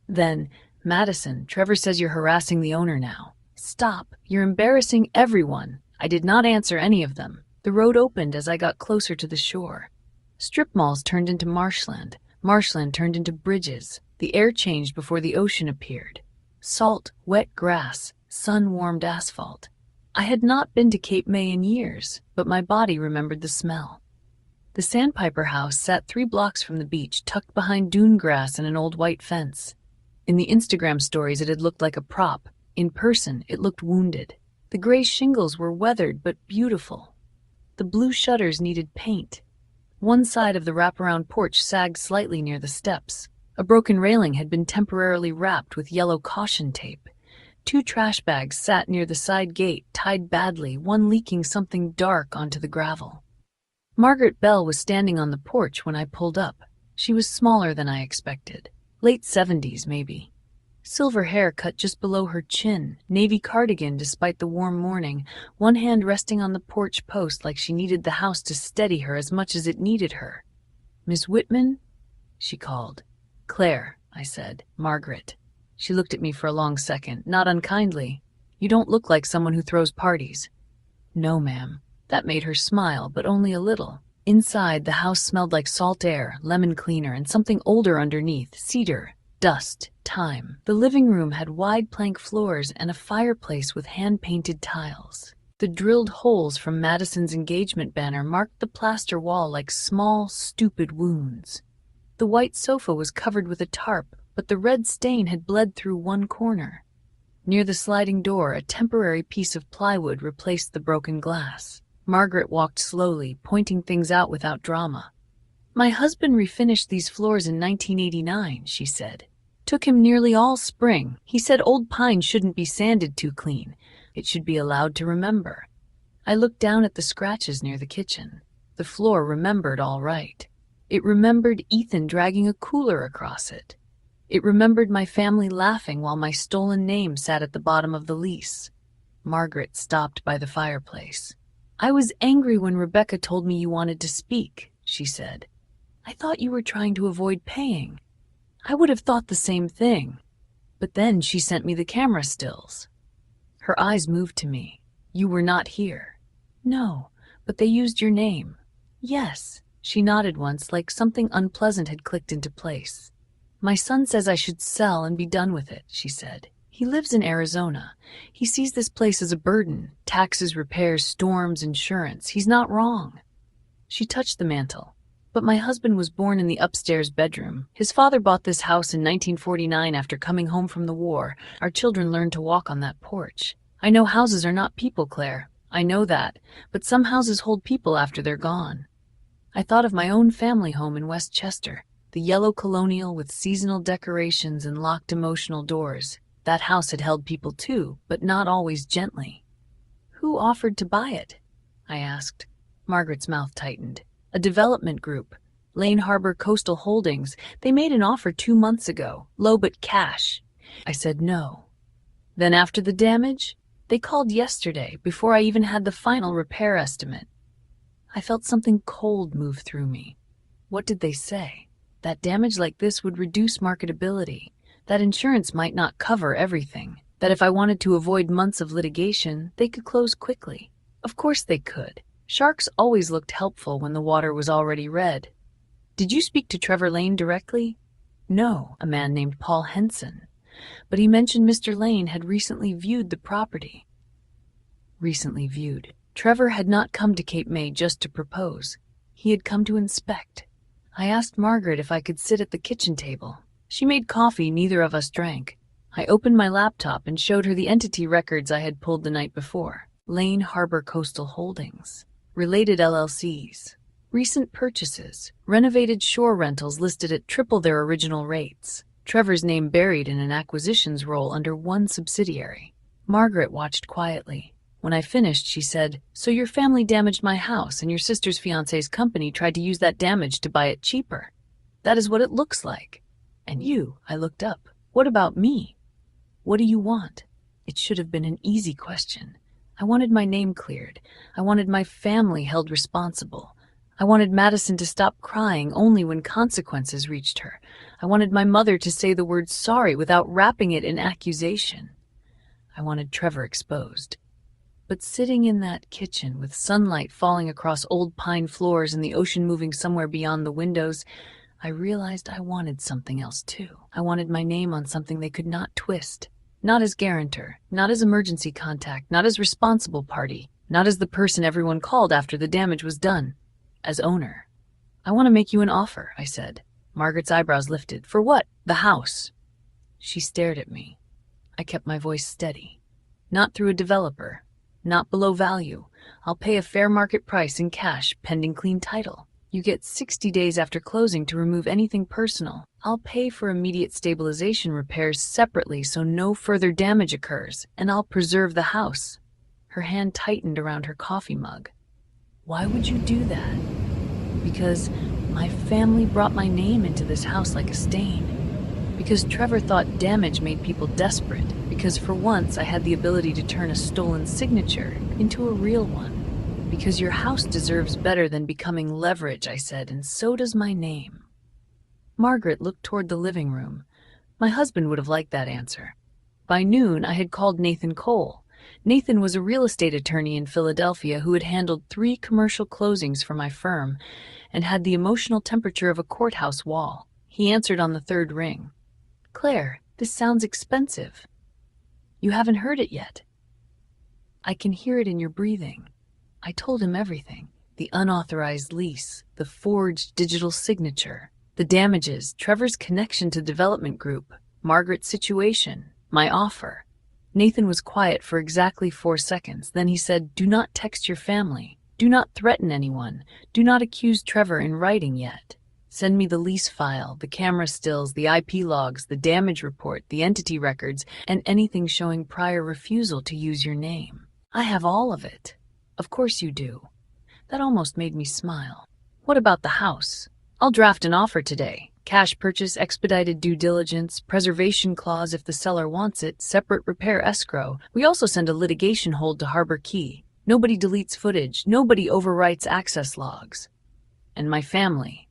A: Then, "Madison, Trevor says you're harassing the owner now. Stop, you're embarrassing everyone." I did not answer any of them. The road opened as I got closer to the shore. Strip malls turned into marshland. Marshland turned into bridges. The air changed before the ocean appeared. Salt, wet grass, sun-warmed asphalt. I had not been to Cape May in years, but my body remembered the smell. The Sandpiper house sat 3 blocks from the beach, tucked behind dune grass and an old white fence. In the Instagram stories, it had looked like a prop. In person, it looked wounded. The gray shingles were weathered but beautiful. The blue shutters needed paint. One side of the wraparound porch sagged slightly near the steps. A broken railing had been temporarily wrapped with yellow caution tape. 2 trash bags sat near the side gate, tied badly, one leaking something dark onto the gravel. Margaret Bell was standing on the porch when I pulled up. She was smaller than I expected. Late 70s, maybe. Silver hair cut just below her chin, navy cardigan despite the warm morning, one hand resting on the porch post like she needed the house to steady her as much as it needed her. "Miss Whitman?" she called. "Claire," I said. "Margaret." She looked at me for a long second, not unkindly. "You don't look like someone who throws parties." "No, ma'am." That made her smile, but only a little. Inside, the house smelled like salt air, lemon cleaner, and something older underneath, cedar, dust, time. The living room had wide plank floors and a fireplace with hand-painted tiles. The drilled holes from Madison's engagement banner marked the plaster wall like small, stupid wounds. The white sofa was covered with a tarp, but the red stain had bled through one corner. Near the sliding door, a temporary piece of plywood replaced the broken glass. Margaret walked slowly, pointing things out without drama. "My husband refinished these floors in 1989, she said. "Took him nearly all spring. He said old pine shouldn't be sanded too clean. It should be allowed to remember." I looked down at the scratches near the kitchen. The floor remembered all right. It remembered Ethan dragging a cooler across it. It remembered my family laughing while my stolen name sat at the bottom of the lease. Margaret stopped by the fireplace. "I was angry when Rebecca told me you wanted to speak," she said. "I thought you were trying to avoid paying. I would have thought the same thing. But then she sent me the camera stills." Her eyes moved to me. "You were not here." "No, but they used your name." "Yes." She nodded once, like something unpleasant had clicked into place. "My son says I should sell and be done with it," she said. "He lives in Arizona. He sees this place as a burden. Taxes, repairs, storms, insurance. He's not wrong." She touched the mantel. "But my husband was born in the upstairs bedroom. His father bought this house in 1949 after coming home from the war. Our children learned to walk on that porch. I know houses are not people, Claire. I know that. But some houses hold people after they're gone." I thought of my own family home in Westchester, the yellow colonial with seasonal decorations and locked emotional doors. That house had held people too, but not always gently. "Who offered to buy it?" I asked. Margaret's mouth tightened. "A development group. Lane Harbor Coastal Holdings. They made an offer 2 months ago. Low but cash." I said no. "Then after the damage?" "They called yesterday, before I even had the final repair estimate." I felt something cold move through me. What did they say? That damage like this would reduce marketability. That insurance might not cover everything. That if I wanted to avoid months of litigation, they could close quickly. Of course they could. Sharks always looked helpful when the water was already red. "Did you speak to Trevor Lane directly?" "No, a man named Paul Henson. But he mentioned Mr. Lane had recently viewed the property." recently viewed. Trevor had not come to Cape May just to propose. He had come to inspect. I asked Margaret if I could sit at the kitchen table. She made coffee neither of us drank. I opened my laptop and showed her the entity records I had pulled the night before. Lane Harbor Coastal Holdings. Related LLCs. Recent purchases. Renovated shore rentals listed at triple their original rates. Trevor's name buried in an acquisitions role under one subsidiary. Margaret watched quietly. When I finished, she said, "So your family damaged my house and your sister's fiancé's company tried to use that damage to buy it cheaper. That is what it looks like. And you," I looked up. "What about me? What do you want?" It should have been an easy question. I wanted my name cleared. I wanted my family held responsible. I wanted Madison to stop crying only when consequences reached her. I wanted my mother to say the word sorry without wrapping it in accusation. I wanted Trevor exposed. But sitting in that kitchen with sunlight falling across old pine floors and the ocean moving somewhere beyond the windows, I realized I wanted something else too. I wanted my name on something they could not twist. Not as guarantor, not as emergency contact, not as responsible party, not as the person everyone called after the damage was done. As owner. "I want to make you an offer," I said. Margaret's eyebrows lifted. "For what?" "The house." She stared at me. I kept my voice steady. "Not through a developer. Not below value. I'll pay a fair market price in cash, pending clean title. You get 60 days after closing to remove anything personal. I'll pay for immediate stabilization repairs separately so no further damage occurs, and I'll preserve the house." Her hand tightened around her coffee mug. "Why would you do that?" "Because my family brought my name into this house like a stain. Because Trevor thought damage made people desperate. Because for once I had the ability to turn a stolen signature into a real one. Because your house deserves better than becoming leverage," I said, "and so does my name." Margaret looked toward the living room. My husband would have liked that answer. By noon, I had called Nathan Cole. Nathan was a real estate attorney in Philadelphia who had handled 3 commercial closings for my firm and had the emotional temperature of a courthouse wall. He answered on the 3rd ring. "Claire, this sounds expensive." "You haven't heard it yet." "I can hear it in your breathing." I told him everything. The unauthorized lease, the forged digital signature, the damages, Trevor's connection to Development Group, Margaret's situation, my offer. Nathan was quiet for exactly 4 seconds. Then he said, "Do not text your family. Do not threaten anyone. Do not accuse Trevor in writing yet. Send me the lease file, the camera stills, the IP logs, the damage report, the entity records, and anything showing prior refusal to use your name. I have all of it." "Of course you do." That almost made me smile. "What about the house?" "I'll draft an offer today. Cash purchase, expedited due diligence, preservation clause if the seller wants it, separate repair escrow. We also send a litigation hold to Harbor Key. Nobody deletes footage. Nobody overwrites access logs." "And my family?"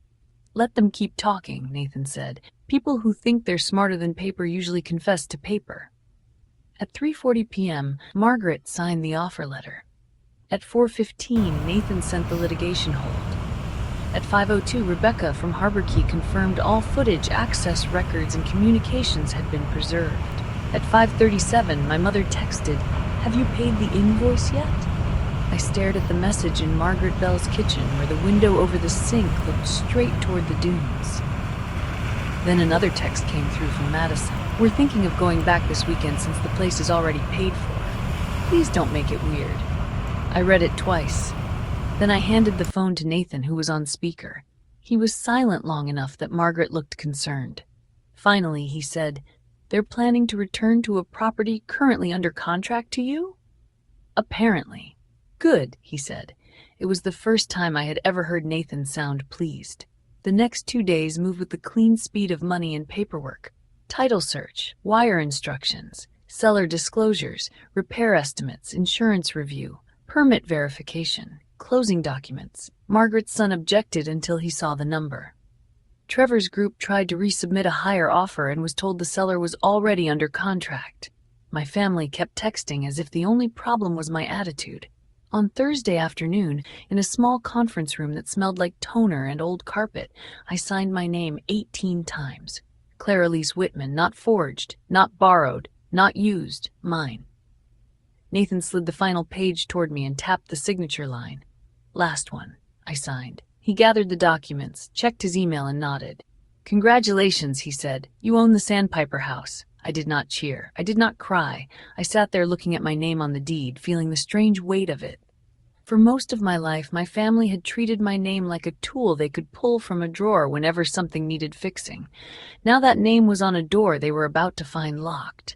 A: "Let them keep talking," Nathan said. "People who think they're smarter than paper usually confess to paper." At 3:40 p.m., Margaret signed the offer letter. At 4:15, Nathan sent the litigation hold. At 5:02, Rebecca from Harbor Key confirmed all footage, access records, and communications had been preserved. At 5:37, my mother texted, "Have you paid the invoice yet?" I stared at the message in Margaret Bell's kitchen, where the window over the sink looked straight toward the dunes. Then another text came through from Madison. "We're thinking of going back this weekend since the place is already paid for. Please don't make it weird." I read it twice. Then I handed the phone to Nathan, who was on speaker. He was silent long enough that Margaret looked concerned. Finally, he said, "They're planning to return to a property currently under contract to you?" "Apparently." "Good," he said. It was the first time I had ever heard Nathan sound pleased. The next 2 days moved with the clean speed of money and paperwork. Title search, wire instructions, seller disclosures, repair estimates, insurance review, permit verification, closing documents. Margaret's son objected until he saw the number. Trevor's group tried to resubmit a higher offer and was told the seller was already under contract. My family kept texting as if the only problem was my attitude. On Thursday afternoon, in a small conference room that smelled like toner and old carpet, I signed my name 18 times. Claire Elise Whitman, not forged, not borrowed, not used, mine. Nathan slid the final page toward me and tapped the signature line. Last one, I signed. He gathered the documents, checked his email, and nodded. Congratulations, he said. You own the Sandpiper house. I did not cheer. I did not cry. I sat there looking at my name on the deed, feeling the strange weight of it. For most of my life, my family had treated my name like a tool they could pull from a drawer whenever something needed fixing. Now that name was on a door they were about to find locked.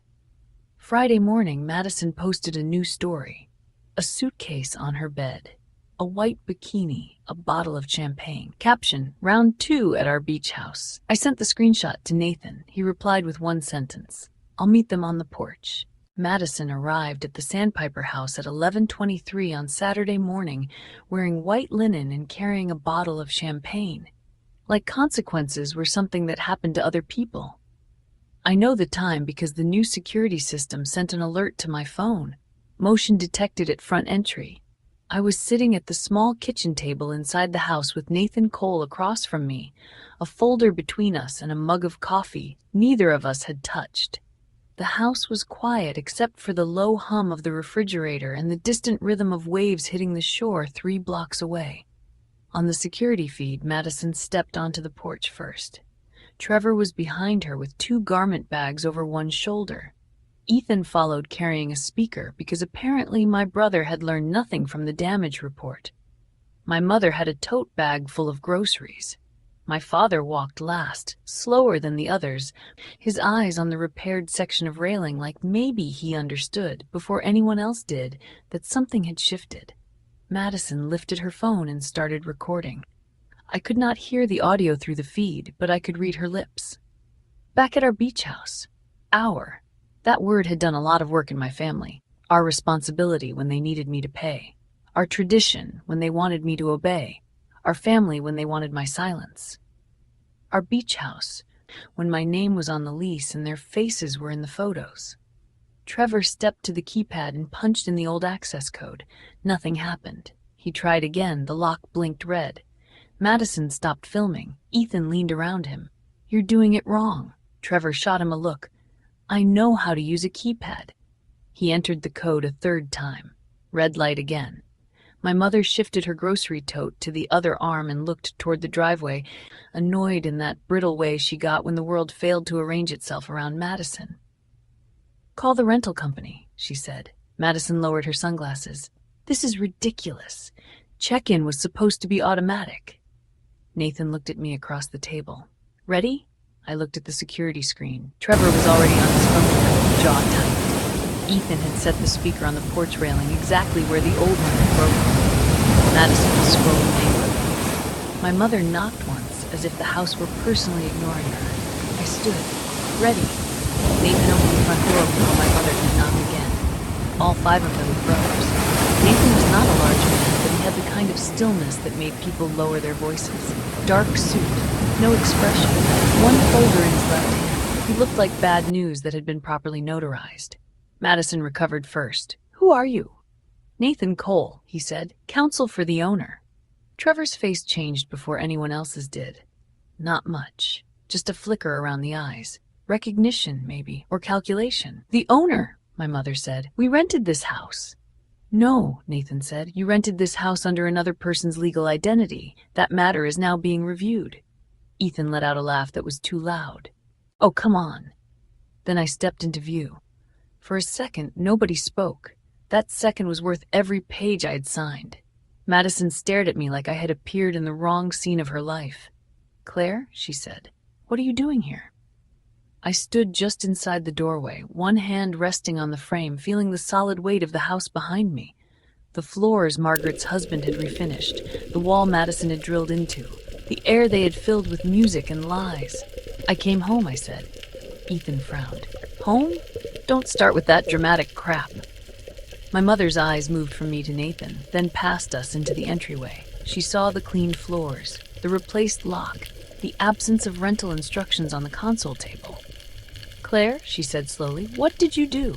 A: Friday morning, Madison posted a new story. A suitcase on her bed. A white bikini, a bottle of champagne. Caption, round 2 at our beach house. I sent the screenshot to Nathan. He replied with one sentence. I'll meet them on the porch. Madison arrived at the Sandpiper house at 11:23 on Saturday morning, wearing white linen and carrying a bottle of champagne. Like consequences were something that happened to other people. I know the time because the new security system sent an alert to my phone. Motion detected at front entry. I was sitting at the small kitchen table inside the house with Nathan Cole across from me, a folder between us and a mug of coffee neither of us had touched. The house was quiet except for the low hum of the refrigerator and the distant rhythm of waves hitting the shore 3 blocks away. On the security feed, Madison stepped onto the porch first. Trevor was behind her with 2 garment bags over one shoulder. Ethan followed carrying a speaker because apparently my brother had learned nothing from the damage report. My mother had a tote bag full of groceries. My father walked last, slower than the others, his eyes on the repaired section of railing like maybe he understood, before anyone else did, that something had shifted. Madison lifted her phone and started recording. I could not hear the audio through the feed, but I could read her lips. Back at our beach house. Our. That word had done a lot of work in my family. Our responsibility when they needed me to pay. Our tradition when they wanted me to obey. Our family when they wanted my silence. Our beach house when my name was on the lease and their faces were in the photos. Trevor stepped to the keypad and punched in the old access code. Nothing happened. He tried again. The lock blinked red. Madison stopped filming. Ethan leaned around him. You're doing it wrong. Trevor shot him a look. I know how to use a keypad. He entered the code a 3rd time. Red light again. My mother shifted her grocery tote to the other arm and looked toward the driveway, annoyed in that brittle way she got when the world failed to arrange itself around Madison. Call the rental company, she said. Madison lowered her sunglasses. This is ridiculous. Check-in was supposed to be automatic. Nathan looked at me across the table. Ready? I looked at the security screen. Trevor was already on his phone, jaw tight. Ethan had set the speaker on the porch railing exactly where the old one had broken. Madison was scrolling angrily. My mother knocked once, as if the house were personally ignoring her. I stood, ready. Nathan opened the front door while my mother did knock again. All 5 of them were brothers. Nathan was not a large man, but he had the kind of stillness that made people lower their voices. Dark suit, no expression, one folder in his left hand. He looked like bad news that had been properly notarized. Madison recovered first. Who are you? Nathan Cole, he said, counsel for the owner. Trevor's face changed before anyone else's did. Not much, just a flicker around the eyes. Recognition, maybe, or calculation. The owner, my mother said. We rented this house. No, Nathan said. You rented this house under another person's legal identity. That matter is now being reviewed. Ethan let out a laugh that was too loud. Oh, come on. Then I stepped into view. For a second, nobody spoke. That second was worth every page I had signed. Madison stared at me like I had appeared in the wrong scene of her life. Claire, she said, what are you doing here? I stood just inside the doorway, one hand resting on the frame, feeling the solid weight of the house behind me. The floors Margaret's husband had refinished, the wall Madison had drilled into, the air they had filled with music and lies. I came home, I said. Ethan frowned. Home? Don't start with that dramatic crap. My mother's eyes moved from me to Nathan, then past us into the entryway. She saw the cleaned floors, the replaced lock, the absence of rental instructions on the console table. Claire, she said slowly, what did you do?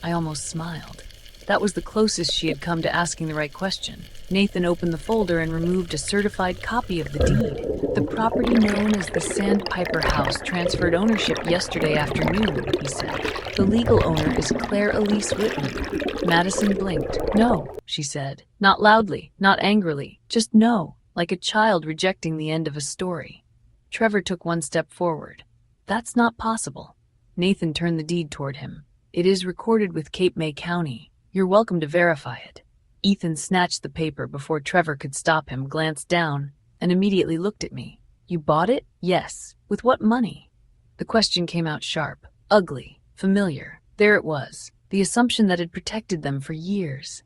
A: I almost smiled. That was the closest she had come to asking the right question. Nathan opened the folder and removed a certified copy of the deed. The property known as the Sandpiper House transferred ownership yesterday afternoon, he said. The legal owner is Claire Elise Whitman. Madison blinked. No, she said. Not loudly, not angrily, just no, like a child rejecting the end of a story. Trevor took one step forward. That's not possible. Nathan turned the deed toward him. It is recorded with Cape May County. You're welcome to verify it. Ethan snatched the paper before Trevor could stop him, glanced down, and immediately looked at me. You bought it? Yes. With what money? The question came out sharp, ugly, familiar. There it was, the assumption that had protected them for years.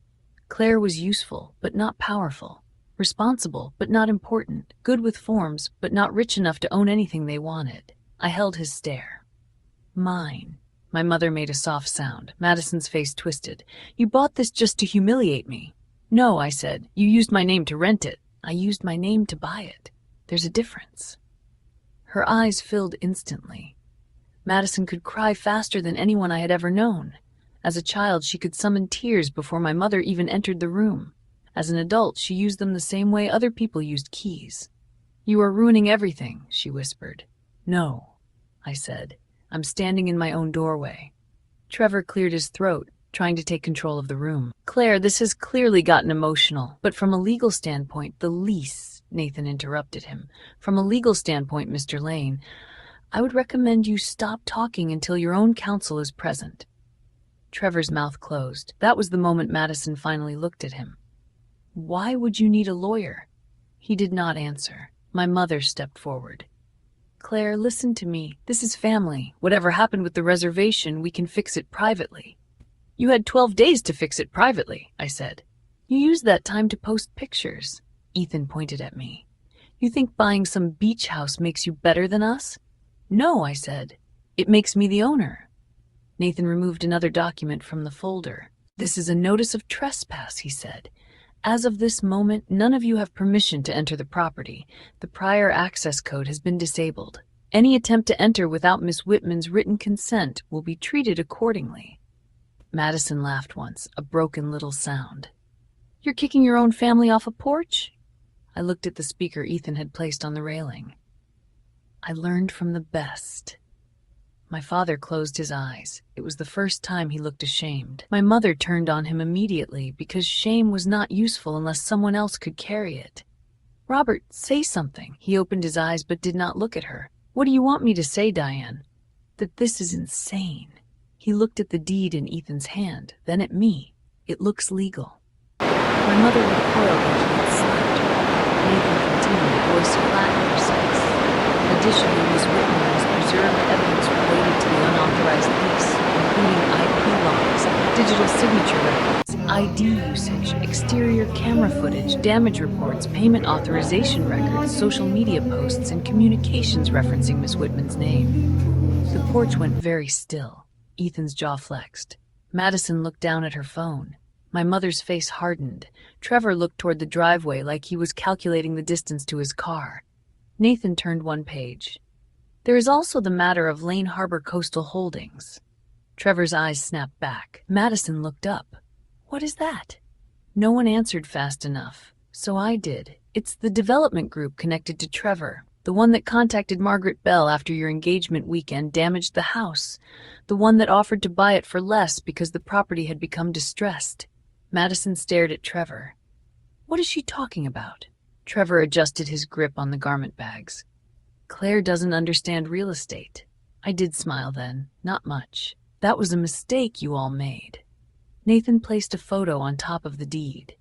A: Claire was useful, but not powerful. Responsible, but not important. Good with forms, but not rich enough to own anything they wanted. I held his stare. Mine. My mother made a soft sound. Madison's face twisted. You bought this just to humiliate me. No, I said. You used my name to rent it. I used my name to buy it. There's a difference. Her eyes filled instantly. Madison could cry faster than anyone I had ever known. As a child, she could summon tears before my mother even entered the room. As an adult, she used them the same way other people used keys. You are ruining everything, she whispered. No, I said. I'm standing in my own doorway. Trevor cleared his throat, trying to take control of the room. Claire, this has clearly gotten emotional, but from a legal standpoint, the lease, Nathan interrupted him. From a legal standpoint, Mr. Lane, I would recommend you stop talking until your own counsel is present. Trevor's mouth closed. That was the moment Madison finally looked at him. Why would you need a lawyer? He did not answer. My mother stepped forward. Claire, listen to me. This is family. Whatever happened with the reservation, we can fix it privately. You had 12 days to fix it privately, I said. You used that time to post pictures. Ethan pointed at me. You think buying some beach house makes you better than us? No, I said. It makes me the owner. Nathan removed another document from the folder. This is a notice of trespass, he said. As of this moment, none of you have permission to enter the property. The prior access code has been disabled. Any attempt to enter without Miss Whitman's written consent will be treated accordingly. Madison laughed once, a broken little sound. You're kicking your own family off a porch? I looked at the speaker Ethan had placed on the railing. I learned from the best. My father closed his eyes. It was the first time he looked ashamed. My mother turned on him immediately because shame was not useful unless someone else could carry it. Robert, say something. He opened his eyes but did not look at her. What do you want me to say, Diane? That this is insane. He looked at the deed in Ethan's hand, then at me. It looks legal. My mother recoiled when he had slapped her. Nathan continued, voice flat and precise. Additionally, Ms. Whitman has preserved evidence related to the unauthorized lease, including IP logs, digital signature records, ID usage, exterior camera footage, damage reports, payment authorization records, social media posts, and communications referencing Ms. Whitman's name. The porch went very still. Ethan's jaw flexed. Madison looked down at her phone. My mother's face hardened. Trevor looked toward the driveway like he was calculating the distance to his car. Nathan turned one page. There is also the matter of Lane Harbor Coastal Holdings. Trevor's eyes snapped back. Madison looked up. What is that? No one answered fast enough, so I did. It's the development group connected to Trevor, the one that contacted Margaret Bell after your engagement weekend damaged the house, the one that offered to buy it for less because the property had become distressed. Madison stared at Trevor. What is she talking about? Trevor adjusted his grip on the garment bags. Claire doesn't understand real estate. I did smile then, not much. That was a mistake you all made. Nathan placed a photo on top of the deed.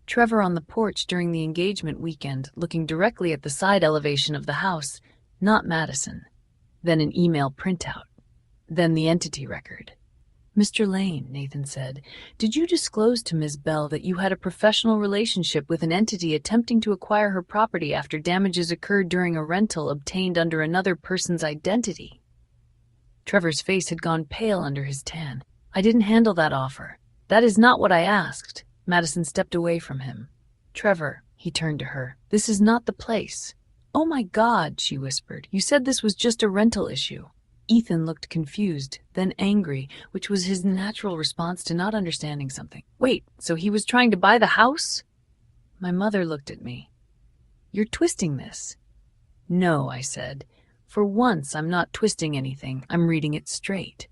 A: Trevor on the porch during the engagement weekend, looking directly at the side elevation of the house, not Madison. Then an email printout. Then the entity record. Mr. Lane, Nathan said, did you disclose to Ms. Bell that you had a professional relationship with an entity attempting to acquire her property after damages occurred during a rental obtained under another person's identity? Trevor's face had gone pale under his tan. I didn't handle that offer. That is not what I asked. Madison stepped away from him. Trevor, he turned to her, this is not the place. Oh my God, she whispered. You said this was just a rental issue. Ethan looked confused, then angry, which was his natural response to not understanding something. Wait, so he was trying to buy the house? My mother looked at me. You're twisting this. No, I said. For once, I'm not twisting anything. I'm reading it straight.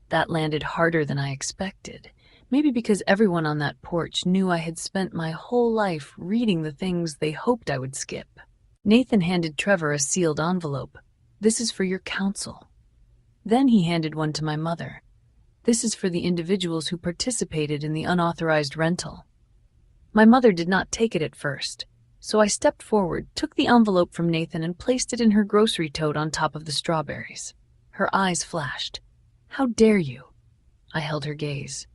A: That landed harder than I expected. Maybe because everyone on that porch knew I had spent my whole life reading the things they hoped I would skip. Nathan handed Trevor a sealed envelope. This is for your counsel. Then he handed one to my mother. This is for the individuals who participated in the unauthorized rental. My mother did not take it at first, so I stepped forward, took the envelope from Nathan, and placed it in her grocery tote on top of the strawberries. Her eyes flashed. How dare you? I held her gaze.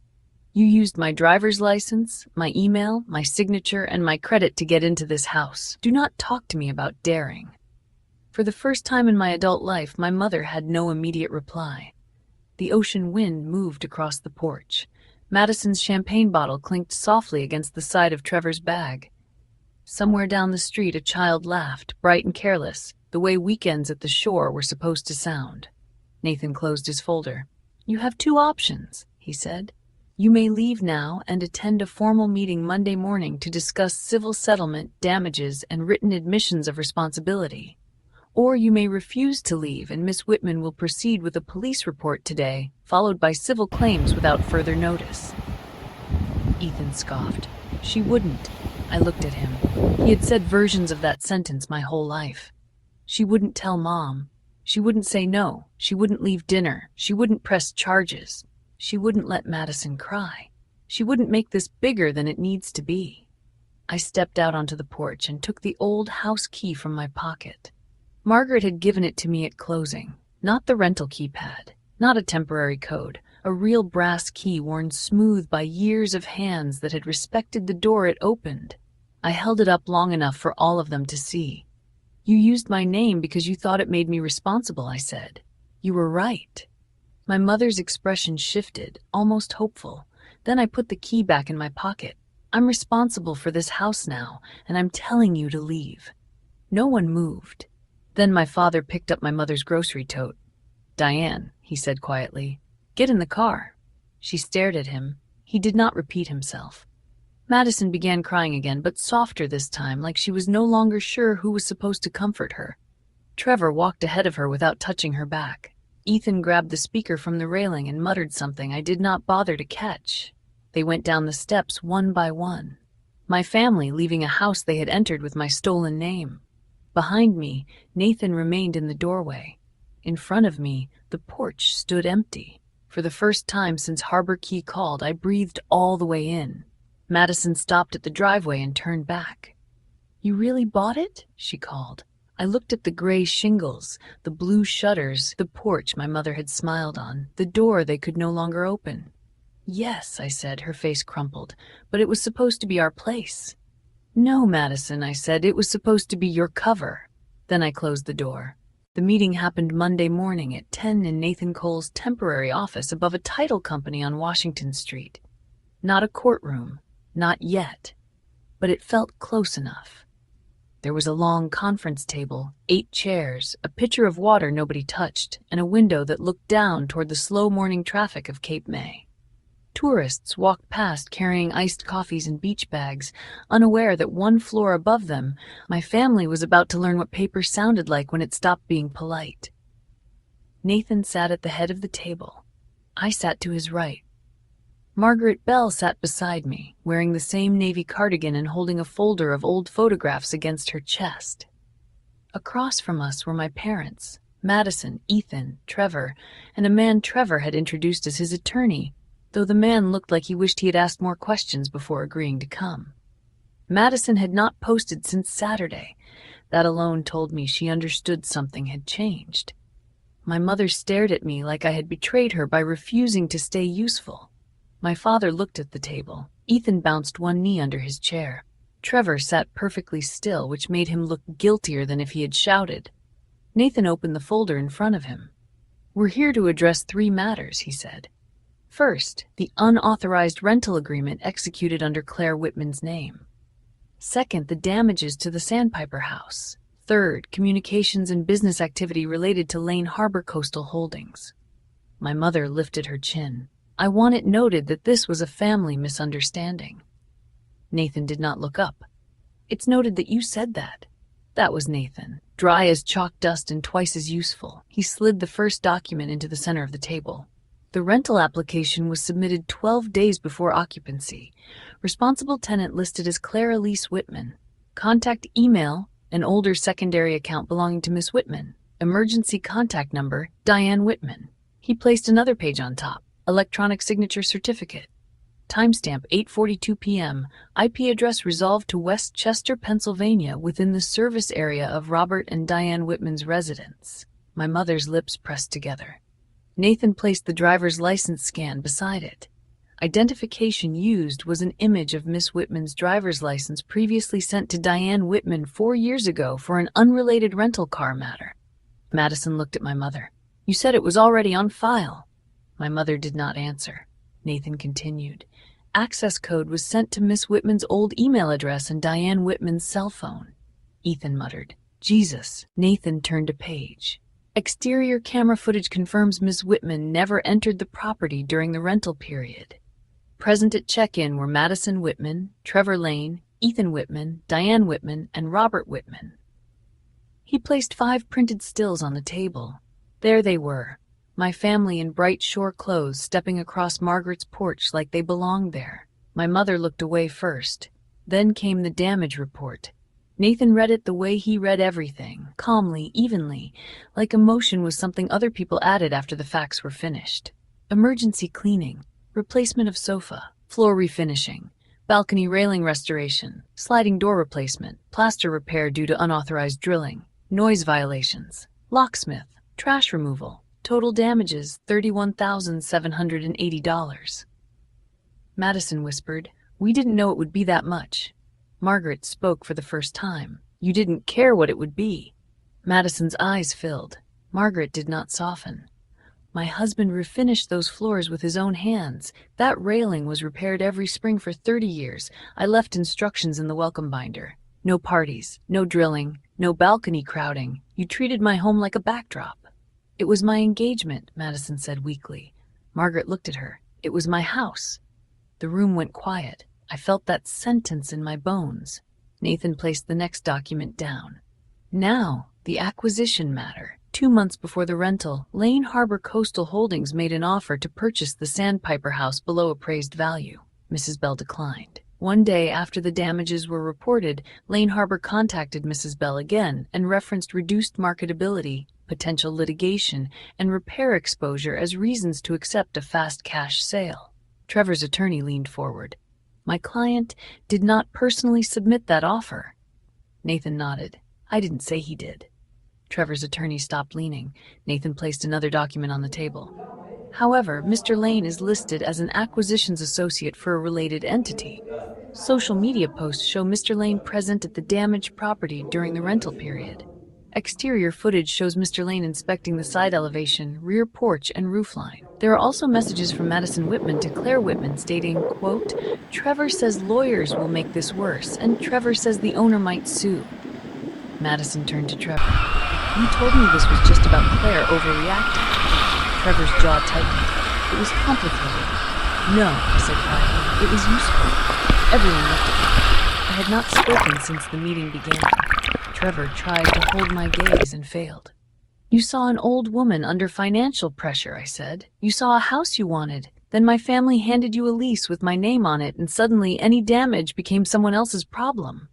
A: You used my driver's license, my email, my signature, and my credit to get into this house. Do not talk to me about daring. For the first time in my adult life, my mother had no immediate reply. The ocean wind moved across the porch. Madison's champagne bottle clinked softly against the side of Trevor's bag. Somewhere down the street, a child laughed, bright and careless, the way weekends at the shore were supposed to sound. Nathan closed his folder. You have two options, he said. You may leave now and attend a formal meeting Monday morning to discuss civil settlement, damages, and written admissions of responsibility. Or you may refuse to leave and Miss Whitman will proceed with a police report today, followed by civil claims without further notice. Ethan scoffed. She wouldn't. I looked at him. He had said versions of that sentence my whole life. She wouldn't tell Mom. She wouldn't say no. She wouldn't leave dinner. She wouldn't press charges. She wouldn't let Madison cry. She wouldn't make this bigger than it needs to be. I stepped out onto the porch and took the old house key from my pocket. Margaret had given it to me at closing. Not the rental keypad, not a temporary code, a real brass key worn smooth by years of hands that had respected the door it opened. I held it up long enough for all of them to see. You used my name because you thought it made me responsible, I said. You were right. My mother's expression shifted, almost hopeful. Then I put the key back in my pocket. I'm responsible for this house now, and I'm telling you to leave. No one moved. Then my father picked up my mother's grocery tote. Diane, he said quietly, get in the car. She stared at him. He did not repeat himself. Madison began crying again, but softer this time, like she was no longer sure who was supposed to comfort her. Trevor walked ahead of her without touching her back. Ethan grabbed the speaker from the railing and muttered something I did not bother to catch. They went down the steps one by one. My family leaving a house they had entered with my stolen name. Behind me, Nathan remained in the doorway. In front of me, the porch stood empty. For the first time since Harbor Key called, I breathed all the way in. Madison stopped at the driveway and turned back. You really bought it? She called. I looked at the gray shingles, the blue shutters, the porch my mother had smiled on, the door they could no longer open. Yes, I said, her face crumpled, but it was supposed to be our place. No, Madison, I said, it was supposed to be your cover. Then I closed the door. The meeting happened Monday morning at 10 in Nathan Cole's temporary office above a title company on Washington Street. Not a courtroom, not yet, but it felt close enough. There was a long conference table, 8 chairs, a pitcher of water nobody touched, and a window that looked down toward the slow morning traffic of Cape May. Tourists walked past carrying iced coffees and beach bags, unaware that one floor above them, my family was about to learn what paper sounded like when it stopped being polite. Nathan sat at the head of the table. I sat to his right. Margaret Bell sat beside me, wearing the same navy cardigan and holding a folder of old photographs against her chest. Across from us were my parents, Madison, Ethan, Trevor, and a man Trevor had introduced as his attorney, though the man looked like he wished he had asked more questions before agreeing to come. Madison had not posted since Saturday. That alone told me she understood something had changed. My mother stared at me like I had betrayed her by refusing to stay useful. My father looked at the table. Ethan bounced one knee under his chair. Trevor sat perfectly still, which made him look guiltier than if he had shouted. Nathan opened the folder in front of him. We're here to address 3 matters, he said. First, the unauthorized rental agreement executed under Claire Whitman's name. Second, the damages to the Sandpiper House. Third, communications and business activity related to Lane Harbor Coastal Holdings. My mother lifted her chin. I want it noted that this was a family misunderstanding. Nathan did not look up. It's noted that you said that. That was Nathan, dry as chalk dust and twice as useful. He slid the first document into the center of the table. The rental application was submitted 12 days before occupancy. Responsible tenant listed as Claire Elise Whitman. Contact email, an older secondary account belonging to Miss Whitman. Emergency contact number, Diane Whitman. He placed another page on top, electronic signature certificate. Timestamp 8:42 p.m. IP address resolved to West Chester, Pennsylvania, within the service area of Robert and Diane Whitman's residence. My mother's lips pressed together. Nathan placed the driver's license scan beside it. Identification used was an image of Miss Whitman's driver's license previously sent to Diane Whitman 4 years ago for an unrelated rental car matter. Madison looked at my mother. You said it was already on file. My mother did not answer. Nathan continued. Access code was sent to Miss Whitman's old email address and Diane Whitman's cell phone. Ethan muttered. Jesus. Nathan turned a page. Exterior camera footage confirms Miss Whitman never entered the property during the rental period. Present at check-in were Madison Whitman, Trevor Lane, Ethan Whitman, Diane Whitman, and Robert Whitman. He placed 5 printed stills on the table. There they were, my family in bright shore clothes stepping across Margaret's porch like they belonged there. My mother looked away first. Then came the damage report. Nathan read it the way he read everything, calmly, evenly, like emotion was something other people added after the facts were finished. Emergency cleaning, replacement of sofa, floor refinishing, balcony railing restoration, sliding door replacement, plaster repair due to unauthorized drilling, noise violations, locksmith, trash removal, total damages $31,780. Madison whispered, We didn't know it would be that much. Margaret spoke for the first time. You didn't care what it would be. Madison's eyes filled. Margaret did not soften. My husband refinished those floors with his own hands. That railing was repaired every spring for 30 years. I left instructions in the welcome binder. No parties, no drilling, no balcony crowding. You treated my home like a backdrop. It was my engagement, Madison said weakly. Margaret looked at her. It was my house. The room went quiet. I felt that sentence in my bones. Nathan placed the next document down. Now, the acquisition matter. 2 months before the rental, Lane Harbor Coastal Holdings made an offer to purchase the Sandpiper house below appraised value. Mrs. Bell declined. One day after the damages were reported, Lane Harbor contacted Mrs. Bell again and referenced reduced marketability, potential litigation, and repair exposure as reasons to accept a fast cash sale. Trevor's attorney leaned forward. My client did not personally submit that offer. Nathan nodded. I didn't say he did. Trevor's attorney stopped leaning. Nathan placed another document on the table. However, Mr. Lane is listed as an acquisitions associate for a related entity. Social media posts show Mr. Lane present at the damaged property during the rental period. Exterior footage shows Mr. Lane inspecting the side elevation, rear porch, and roofline. There are also messages from Madison Whitman to Claire Whitman stating, quote, Trevor says lawyers will make this worse, and Trevor says the owner might sue. Madison turned to Trevor. You told me this was just about Claire overreacting. Trevor's jaw tightened. It was complicated. No, I said quietly. It was useful. Everyone looked at me. I had not spoken since the meeting began. Trevor tried to hold my gaze and failed. You saw an old woman under financial pressure, I said. You saw a house you wanted. Then my family handed you a lease with my name on it, and suddenly any damage became someone else's problem.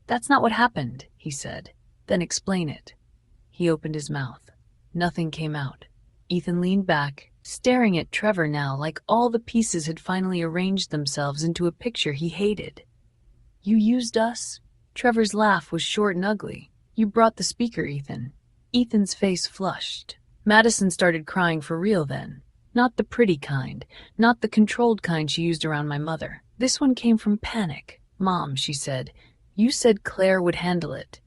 A: That's not what happened, he said. Then explain it. He opened his mouth. Nothing came out. Ethan leaned back, staring at Trevor now like all the pieces had finally arranged themselves into a picture he hated. You used us? Trevor's laugh was short and ugly. You brought the speaker, Ethan. Ethan's face flushed. Madison started crying for real then. Not the pretty kind, not the controlled kind she used around my mother. This one came from panic. Mom, she said, you said Claire would handle it.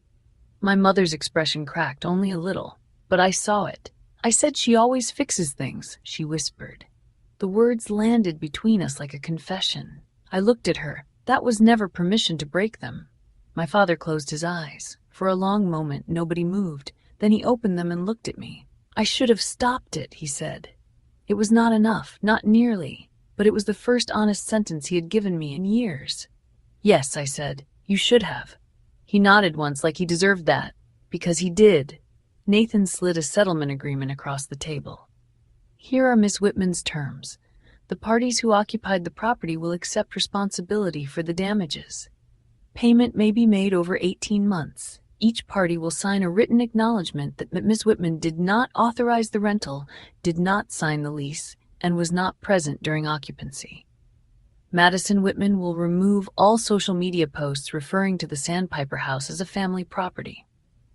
A: My mother's expression cracked only a little, but I saw it. I said she always fixes things, she whispered. The words landed between us like a confession. I looked at her. That was never permission to break them. My father closed his eyes. For a long moment, nobody moved. Then he opened them and looked at me. I should have stopped it, he said. It was not enough, not nearly, but it was the first honest sentence he had given me in years. Yes, I said. You should have. He nodded once like he deserved that, because he did. Nathan slid a settlement agreement across the table. Here are Miss Whitman's terms. The parties who occupied the property will accept responsibility for the damages. Payment may be made over 18 months. Each party will sign a written acknowledgement that Miss Whitman did not authorize the rental, did not sign the lease, and was not present during occupancy. Madison Whitman will remove all social media posts referring to the Sandpiper House as a family property.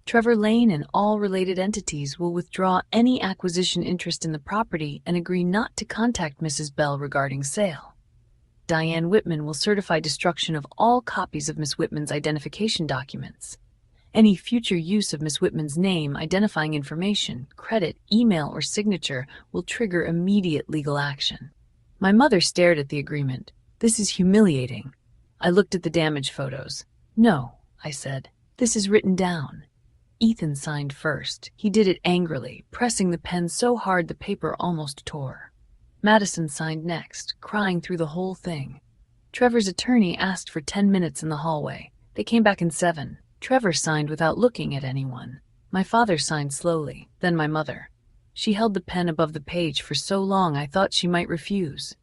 A: Trevor Lane and all related entities will withdraw any acquisition interest in the property and agree not to contact Mrs. Bell regarding sale. Diane Whitman will certify destruction of all copies of Miss Whitman's identification documents. Any future use of Miss Whitman's name, identifying information, credit, email, or signature will trigger immediate legal action. My mother stared at the agreement. This is humiliating. I looked at the damage photos. No, I said. This is written down. Ethan signed first. He did it angrily, pressing the pen so hard the paper almost tore. Madison signed next, crying through the whole thing. Trevor's attorney asked for 10 minutes in the hallway. They came back in 7. Trevor signed without looking at anyone. My father signed slowly, then my mother. She held the pen above the page for so long I thought she might refuse.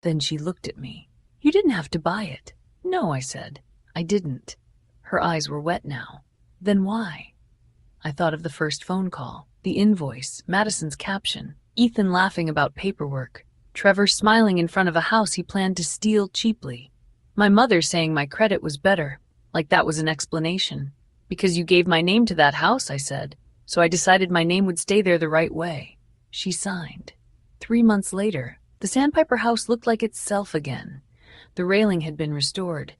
A: Then she looked at me. You didn't have to buy it. No, I said. I didn't. Her eyes were wet now. Then why? I thought of the first phone call, the invoice, Madison's caption, Ethan laughing about paperwork, Trevor smiling in front of a house he planned to steal cheaply, my mother saying my credit was better, like that was an explanation. Because you gave my name to that house, I said, so I decided my name would stay there the right way. She signed. 3 months later, the Sandpiper House looked like itself again. The railing had been restored.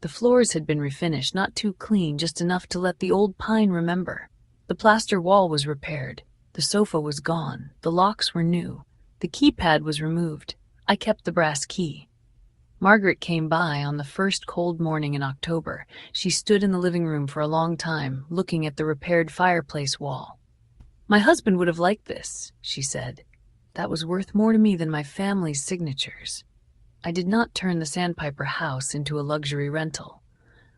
A: The floors had been refinished, not too clean, just enough to let the old pine remember. The plaster wall was repaired. The sofa was gone. The locks were new. The keypad was removed. I kept the brass key. Margaret came by on the first cold morning in October. She stood in the living room for a long time, looking at the repaired fireplace wall. My husband would have liked this, she said. That was worth more to me than my family's signatures. I did not turn the Sandpiper House into a luxury rental.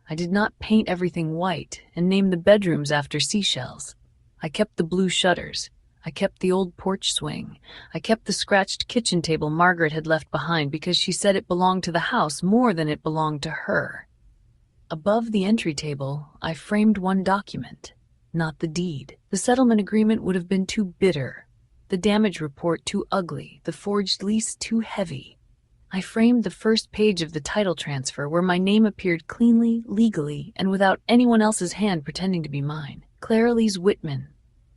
A: I did not paint everything white and name the bedrooms after seashells. I kept the blue shutters. I kept the old porch swing. I kept the scratched kitchen table Margaret had left behind because she said it belonged to the house more than it belonged to her. Above the entry table, I framed one document, not the deed. The settlement agreement would have been too bitter, the damage report too ugly, the forged lease too heavy. I framed the first page of the title transfer where my name appeared cleanly, legally, and without anyone else's hand pretending to be mine. Clara Lee Whitman,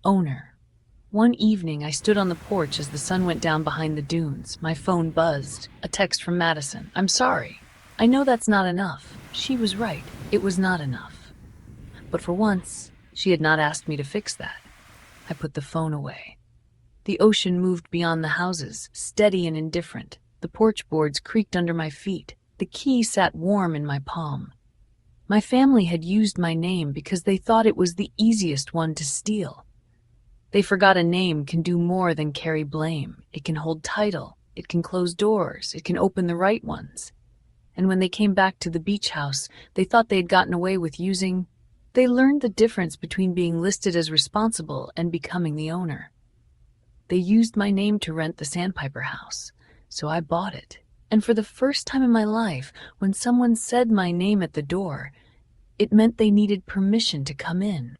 A: owner. One evening, I stood on the porch as the sun went down behind the dunes. My phone buzzed. A text from Madison. I'm sorry. I know that's not enough. She was right. It was not enough. But for once, she had not asked me to fix that. I put the phone away. The ocean moved beyond the houses, steady and indifferent. The porch boards creaked under my feet. The key sat warm in my palm. My family had used my name because they thought it was the easiest one to steal. They forgot a name can do more than carry blame. It can hold title. It can close doors. It can open the right ones. And when they came back to the beach house, they thought they had gotten away with using... They learned the difference between being listed as responsible and becoming the owner. They used my name to rent the Sandpiper House, so I bought it. And for the first time in my life, when someone said my name at the door, it meant they needed permission to come in.